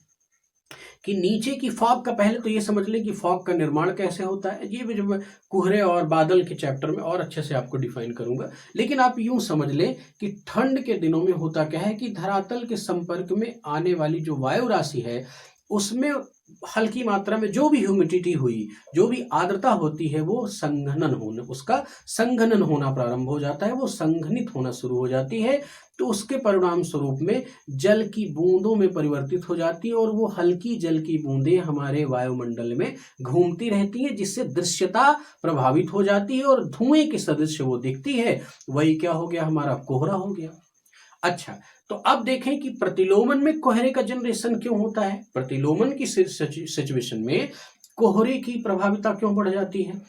कि नीचे की फॉग का, पहले तो ये समझ लें कि फॉग का निर्माण कैसे होता है। ये भी जब मैं कोहरे और बादल के चैप्टर में और अच्छे से आपको डिफाइन करूंगा, लेकिन आप यूं समझ लें कि ठंड के दिनों में होता क्या है कि धरातल के संपर्क में आने वाली जो वायु राशि है उसमें हल्की मात्रा में जो भी ह्यूमिडिटी हुई, जो भी आर्द्रता होती है, वो संघनन होना, उसका संघनन होना प्रारंभ हो जाता है, वो संघनित होना शुरू हो जाती है। तो उसके परिणाम स्वरूप में जल की बूंदों में परिवर्तित हो जाती है और वो हल्की जल की बूंदें हमारे वायुमंडल में घूमती रहती हैं, जिससे दृश्यता प्रभावित हो जाती है और धुएं के सदृश वो दिखती है। वही क्या हो गया, हमारा कोहरा हो गया। अच्छा, तो अब देखें कि प्रतिलोमन में कोहरे का जनरेशन क्यों होता है। प्रतिलोमन की सिचुएशन में कोहरे की प्रभाविता क्यों बढ़ जाती है।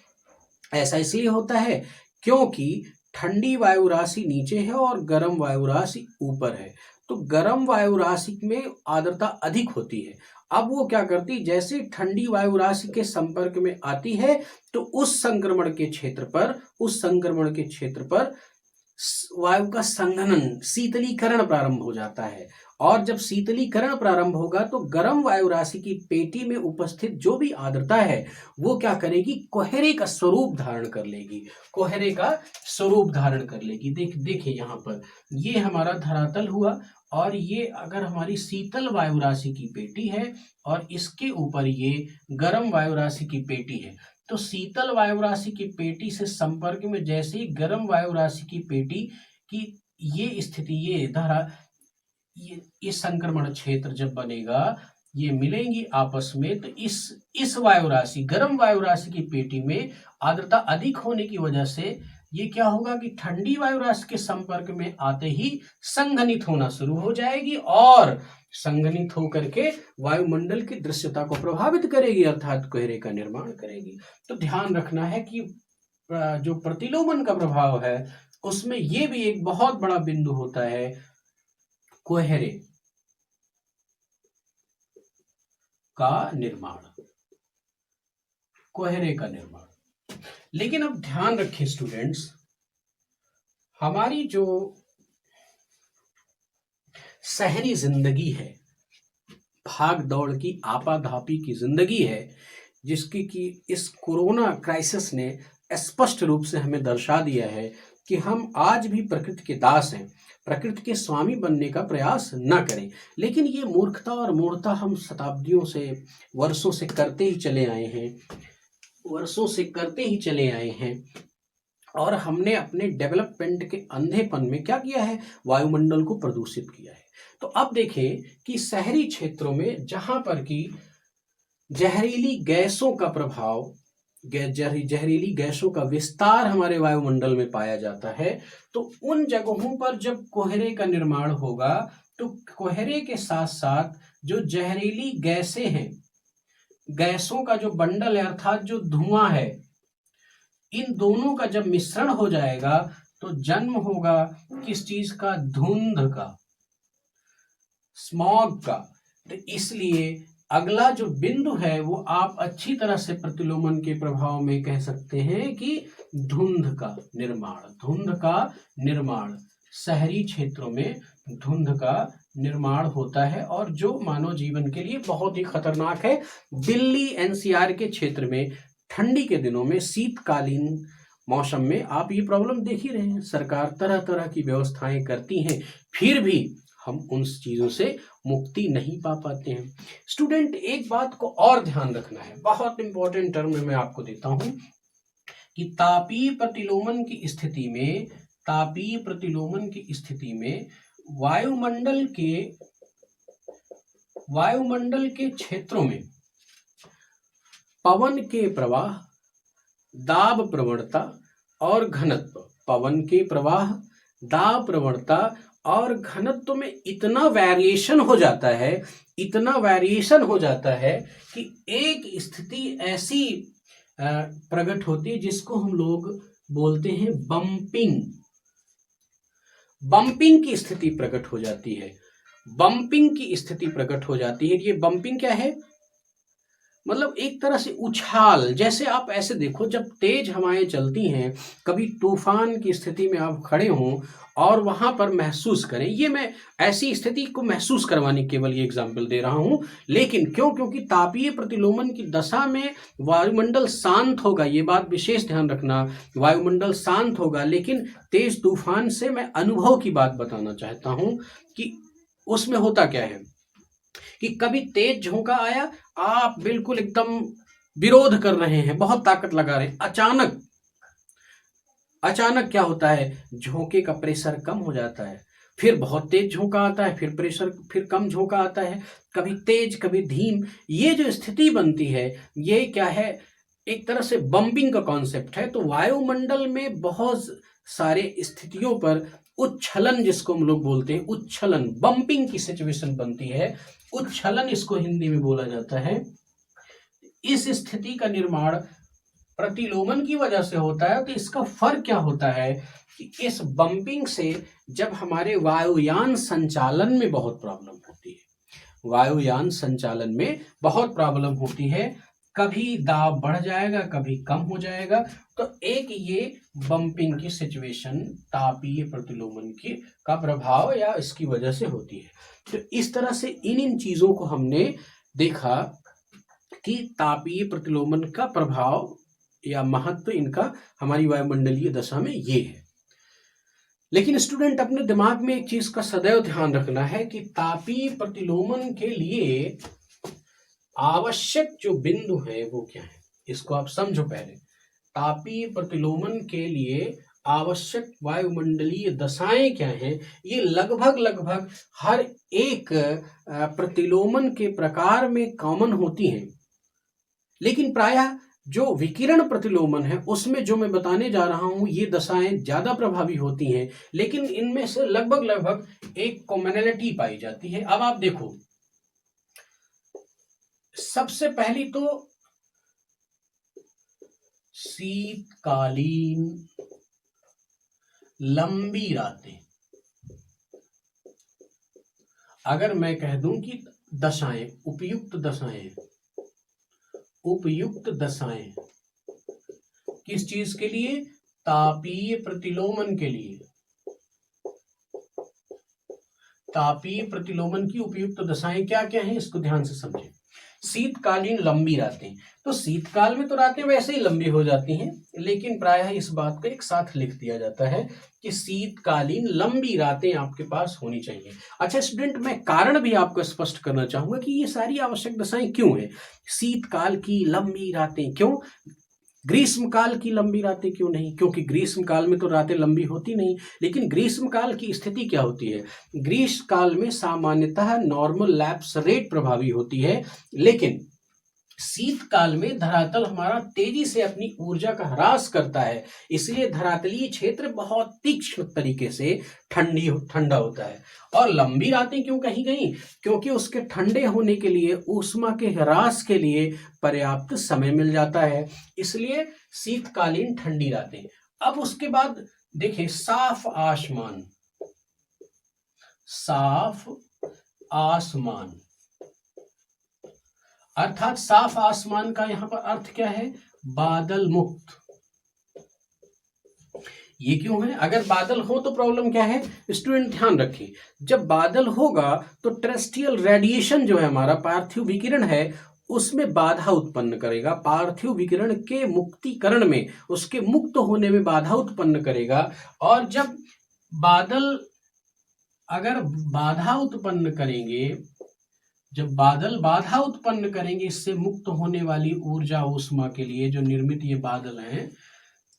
ऐसा इसलिए होता है क्योंकि ठंडी वायु राशि नीचे है और गर्म वायु राशि ऊपर है। तो गर्म वायु राशि में आर्द्रता अधिक होती है। अब वो क्या करती, जैसे ठंडी वायु राशि के संपर्क में आती है तो उस संक्रमण के क्षेत्र पर वायु का संघनन, शीतलीकरण प्रारंभ हो जाता है। और जब शीतलीकरण प्रारंभ होगा तो गर्म वायु राशि की पेटी में उपस्थित जो भी आर्द्रता है वो क्या करेगी, कोहरे का स्वरूप धारण कर लेगी, कोहरे का स्वरूप धारण कर लेगी। देखिए यहाँ पर ये हमारा धरातल हुआ और ये अगर हमारी शीतल वायु राशि की पेटी है और इसके ऊपर ये गर्म वायु राशि की पेटी है। तो शीतल वायु राशि की पेटी से संपर्क में जैसे ही गर्म वायु राशि की पेटी की ये स्थिति, ये धारा, ये संक्रमण क्षेत्र जब बनेगा, ये मिलेंगी आपस में, तो इस वायु राशि, गर्म वायु राशि की पेटी में आर्द्रता अधिक होने की वजह से ये क्या होगा कि ठंडी वायु राशि के संपर्क में आते ही संघनित होना शुरू हो जाएगी और संघनित होकर के वायुमंडल की दृश्यता को प्रभावित करेगी, अर्थात कोहरे का निर्माण करेगी। तो ध्यान रखना है कि जो प्रतिलोमन का प्रभाव है उसमें ये भी एक बहुत बड़ा बिंदु होता है, कोहरे का निर्माण, कोहरे का निर्माण। लेकिन अब ध्यान रखें स्टूडेंट्स, हमारी जो शहरी जिंदगी है, भाग दौड़ की आपाधापी की जिंदगी है, जिसकी कि इस कोरोना क्राइसिस ने स्पष्ट रूप से हमें दर्शा दिया है कि हम आज भी प्रकृति के दास हैं, प्रकृति के स्वामी बनने का प्रयास न करें। लेकिन ये मूर्खता और मूढ़ता हम शताब्दियों से, वर्षों से करते ही चले आए हैं और हमने अपने डेवलपमेंट के अंधेपन में क्या किया है, वायुमंडल को प्रदूषित किया है। तो अब देखें कि शहरी क्षेत्रों में जहां पर कि जहरीली गैसों का प्रभाव, जहरीली गैसों का विस्तार हमारे वायुमंडल में पाया जाता है, तो उन जगहों पर जब कोहरे का निर्माण होगा तो कोहरे के साथ साथ जो जहरीली गैसें हैं, गैसों का जो बंडल है अर्थात जो धुआं है, इन दोनों का जब मिश्रण हो जाएगा तो जन्म होगा किस चीज का, धुंध का, स्मॉग का। तो इसलिए अगला जो बिंदु है वो आप अच्छी तरह से प्रतिलोमन के प्रभाव में कह सकते हैं कि धुंध का निर्माण शहरी क्षेत्रों में धुंध का निर्माण होता है और जो मानव जीवन के लिए बहुत ही खतरनाक है। दिल्ली एनसीआर के क्षेत्र में ठंडी के दिनों में, शीतकालीन मौसम में आप ये प्रॉब्लम देख ही रहे हैं, सरकार तरह तरह की व्यवस्थाएं करती हैं, फिर भी हम उन चीजों से मुक्ति नहीं पा पाते हैं। स्टूडेंट, एक बात को और ध्यान रखना है, बहुत इंपॉर्टेंट टर्म मैं आपको देता हूं कि तापीय प्रतिलोमन की स्थिति में वायुमंडल के क्षेत्रों में पवन के प्रवाह, दाब प्रवणता और घनत्व, पवन के प्रवाह, दाब प्रवणता और घनत्व में इतना वेरिएशन हो जाता है कि एक स्थिति ऐसी प्रकट होती है जिसको हम लोग बोलते हैं बम्पिंग की स्थिति प्रकट हो जाती है। ये बम्पिंग क्या है, मतलब एक तरह से उछाल, जैसे आप ऐसे देखो जब तेज हवाएं चलती हैं, कभी तूफान की स्थिति में आप खड़े हों और वहां पर महसूस करें, ये मैं ऐसी स्थिति को महसूस करवाने केवल ये एग्जांपल दे रहा हूं। लेकिन क्यों? क्योंकि तापीय प्रतिलोमन की दशा में वायुमंडल शांत होगा, ये बात विशेष ध्यान रखना। वायुमंडल शांत होगा, लेकिन तेज तूफान से मैं अनुभव की बात बताना चाहता हूं कि उसमें होता क्या है कि कभी तेज झोंका आया, आप बिल्कुल एकदम विरोध कर रहे हैं, बहुत ताकत लगा रहे हैं, अचानक अचानक क्या होता है, झोंके का प्रेशर कम हो जाता है। फिर बहुत तेज झोंका आता है, फिर प्रेशर, फिर कम झोंका आता है, कभी तेज कभी धीम। ये जो स्थिति बनती है, ये क्या है, एक तरह से बम्पिंग का कॉन्सेप्ट है। तो वायुमंडल में बहुत सारे स्थितियों पर उच्छलन, जिसको हम लोग बोलते हैं उच्छलन, बम्पिंग की सिचुएशन बनती है। उच्छलन इसको हिंदी में बोला जाता है। इस स्थिति का निर्माण प्रतिलोमन की वजह से होता है। तो इसका फर्क क्या होता है कि इस बम्पिंग से जब हमारे वायुयान संचालन में बहुत प्रॉब्लम होती है, वायुयान संचालन में बहुत प्रॉब्लम होती है, कभी दाब बढ़ जाएगा, कभी कम हो जाएगा। तो एक ये बम्पिंग की सिचुएशन तापीय प्रतिलोमन की का प्रभाव या इसकी वजह से होती है। तो इस तरह से इन चीजों को हमने देखा कि तापीय प्रतिलोमन का प्रभाव या महत्व इनका हमारी वायुमंडलीय दशा में ये है। लेकिन स्टूडेंट, अपने दिमाग में एक चीज का सदैव ध्यान रखना है कि तापीय प्रतिलोमन के लिए आवश्यक जो बिंदु है वो क्या है, इसको आप समझो पहले। तापीय प्रतिलोमन के लिए आवश्यक वायुमंडलीय दशाएं क्या हैं, ये लगभग हर एक प्रतिलोमन के प्रकार में कॉमन होती हैं। लेकिन प्रायः जो विकिरण प्रतिलोमन है उसमें जो मैं बताने जा रहा हूं, ये दशाएं ज्यादा प्रभावी होती हैं। लेकिन इनमें से लगभग एक कॉमनैलिटी पाई जाती है। अब आप देखो, सबसे पहली तो शीतकालीन लंबी रातें। अगर मैं कह दूं कि दशाएं, उपयुक्त दशाएं किस चीज के लिए? तापीय प्रतिलोमन के लिए। तापीय प्रतिलोमन की उपयुक्त दशाएं क्या क्या हैं, इसको ध्यान से समझें। शीतकालीन लंबी रातें, तो शीतकाल में तो रातें वैसे ही लंबी हो जाती हैं, लेकिन प्रायः इस बात को एक साथ लिख दिया जाता है कि शीतकालीन लंबी रातें आपके पास होनी चाहिए। अच्छा स्टूडेंट, मैं कारण भी आपको स्पष्ट करना चाहूंगा कि ये सारी आवश्यक दशाएं क्यों हैं। शीतकाल की लंबी रातें क्यों, ग्रीष्मकाल की लंबी रातें क्यों नहीं? क्योंकि ग्रीष्मकाल में तो रातें लंबी होती नहीं। लेकिन ग्रीष्मकाल की स्थिति क्या होती है, ग्रीष्मकाल में सामान्यतः नॉर्मल लैप्स रेट प्रभावी होती है, लेकिन शीतकाल में धरातल हमारा तेजी से अपनी ऊर्जा का ह्रास करता है, इसलिए धरातलीय क्षेत्र बहुत तीक्ष्ण तरीके से ठंडा होता है। और लंबी रातें क्यों कही गई? क्योंकि उसके ठंडे होने के लिए, ऊष्मा के ह्रास के लिए पर्याप्त समय मिल जाता है, इसलिए शीतकालीन ठंडी रातें। अब उसके बाद देखिए, साफ आसमान, साफ आसमान अर्थात साफ आसमान का यहां पर अर्थ क्या है? बादल मुक्त। ये क्यों है? अगर बादल हो तो प्रॉब्लम क्या है स्टूडेंट, ध्यान रखें। जब बादल होगा तो टेरेस्ट्रियल रेडिएशन जो है हमारा, पार्थिव विकिरण है, उसमें बाधा उत्पन्न करेगा। पार्थिव विकिरण के मुक्तिकरण में, उसके मुक्त होने में बाधा उत्पन्न करेगा। और जब बादल अगर बाधा उत्पन्न करेंगे, जब बादल बाधा उत्पन्न करेंगे इससे मुक्त होने वाली ऊर्जा ऊष्मा के लिए जो निर्मित ये बादल हैं,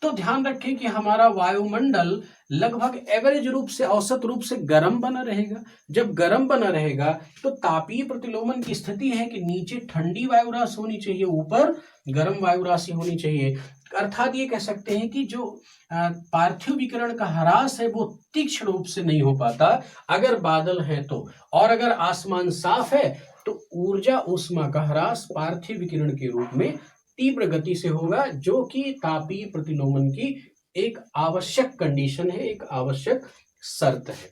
तो ध्यान रखें कि हमारा वायुमंडल लगभग एवरेज रूप से, औसत रूप से गर्म बना रहेगा। जब गर्म बना रहेगा तो तापीय प्रतिलोमन की स्थिति है कि नीचे ठंडी वायुराशि होनी चाहिए, ऊपर गर्म वायुराशि होनी चाहिए। अर्थात ये कह सकते हैं कि जो पार्थिव विकिरण का ह्रास है वो तीक्ष्ण रूप से नहीं हो पाता अगर बादल है तो। और अगर आसमान साफ है तो ऊर्जा ऊष्मा का ह्रास पार्थिव विकिरण के रूप में तीव्र गति से होगा, जो कि तापीय प्रतिलोमन की एक आवश्यक कंडीशन है, एक आवश्यक शर्त है।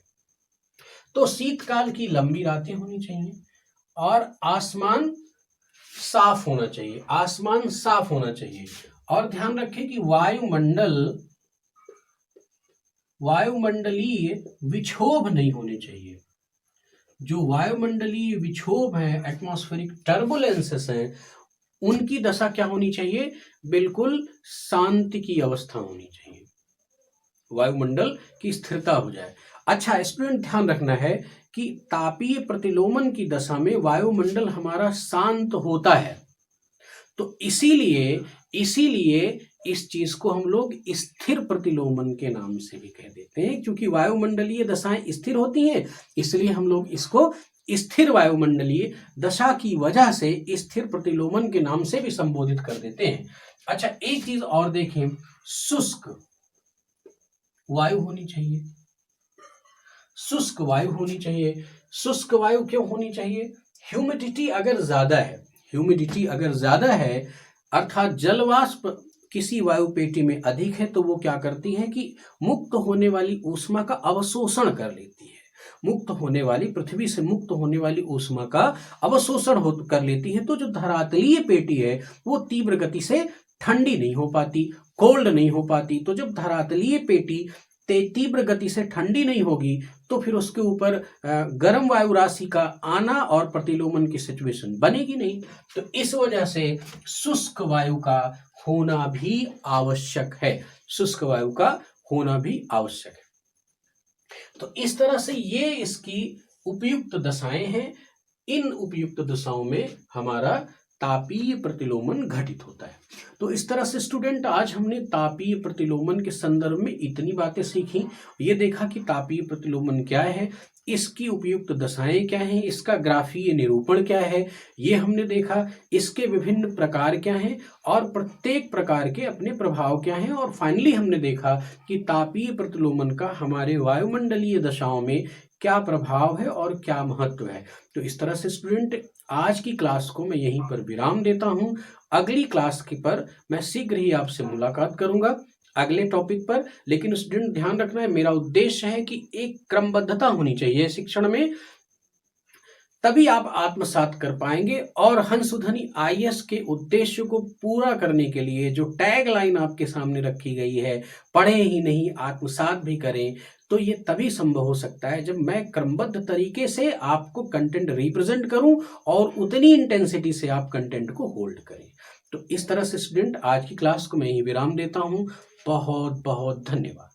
तो शीतकाल की लंबी रातें होनी चाहिए और आसमान साफ होना चाहिए, आसमान साफ होना चाहिए। और ध्यान रखें कि वायुमंडलीय विक्षोभ नहीं होने चाहिए। जो वायुमंडलीय विक्षोभ है, एटमॉस्फेरिक टर्बुलेंसेस हैं, उनकी दशा क्या होनी चाहिए? बिल्कुल शांति की अवस्था होनी चाहिए, वायुमंडल की स्थिरता हो जाए। अच्छा स्टूडेंट, ध्यान रखना है कि तापीय प्रतिलोमन की दशा में वायुमंडल हमारा शांत होता है। तो इसीलिए इस चीज को हम लोग स्थिर प्रतिलोमन के नाम से भी कह देते हैं, क्योंकि वायुमंडलीय दशाएं स्थिर होती हैं, इसलिए हम लोग इसको स्थिर वायुमंडलीय दशा की वजह से स्थिर प्रतिलोमन के नाम से भी संबोधित कर देते हैं। अच्छा, एक चीज और देखें, शुष्क वायु होनी चाहिए। शुष्क वायु होनी चाहिए। शुष्क वायु क्यों होनी चाहिए? ह्यूमिडिटी अगर ज्यादा है अर्थात जलवाष्प किसी वायु पेटी में अधिक है, तो वो क्या करती है कि मुक्त होने वाली ऊष्मा का अवशोषण कर लेती है। पृथ्वी से मुक्त होने वाली ऊष्मा का अवशोषण कर लेती है। तो जो धरातलीय पेटी है वो तीव्र गति से ठंडी नहीं हो पाती, कोल्ड नहीं हो पाती। तो जब धरातलीय पेटी तीव्र गति से ठंडी नहीं होगी तो फिर उसके ऊपर गर्म वायु राशि का आना और प्रतिलोमन की सिचुएशन बनेगी नहीं। तो इस वजह से शुष्क वायु का होना भी आवश्यक है। तो इस तरह से ये इसकी उपयुक्त दशाएं हैं। इन उपयुक्त दशाओं में हमारा तापीय प्रतिलोमन घटित होता है। तो इस तरह से स्टूडेंट, आज हमने तापीय प्रतिलोमन के संदर्भ में इतनी बातें सीखी। ये देखा कि तापीय प्रतिलोमन क्या है, इसकी उपयुक्त दशाएं क्या हैं, इसका ग्राफीय निरूपण क्या है, ये हमने देखा। इसके विभिन्न प्रकार क्या हैं और प्रत्येक प्रकार के अपने प्रभाव क्या हैं। और फाइनली हमने देखा कि तापीय प्रतिलोमन का हमारे वायुमंडलीय दशाओं में क्या प्रभाव है और क्या महत्व है। तो इस तरह से स्टूडेंट, आज की क्लास को मैं यहीं पर विराम देता हूं। अगली क्लास की पर मैं शीघ्र ही आपसे मुलाकात करूंगा अगले टॉपिक पर। लेकिन स्टूडेंट, ध्यान रखना है, मेरा उद्देश्य है कि एक क्रमबद्धता होनी चाहिए शिक्षण में, तभी आप आत्मसात कर पाएंगे। और हंसध्वनि आईएएस के उद्देश्य को पूरा करने के लिए जो टैग लाइन आपके सामने रखी गई है, पढ़े ही नहीं आत्मसात भी करें, तो ये तभी संभव हो सकता है जब मैं क्रमबद्ध तरीके से आपको कंटेंट रिप्रेजेंट करूं और उतनी इंटेंसिटी से आप कंटेंट को होल्ड करें। तो इस तरह से स्टूडेंट, आज की क्लास को मैं यही विराम देता हूं। बहुत बहुत धन्यवाद।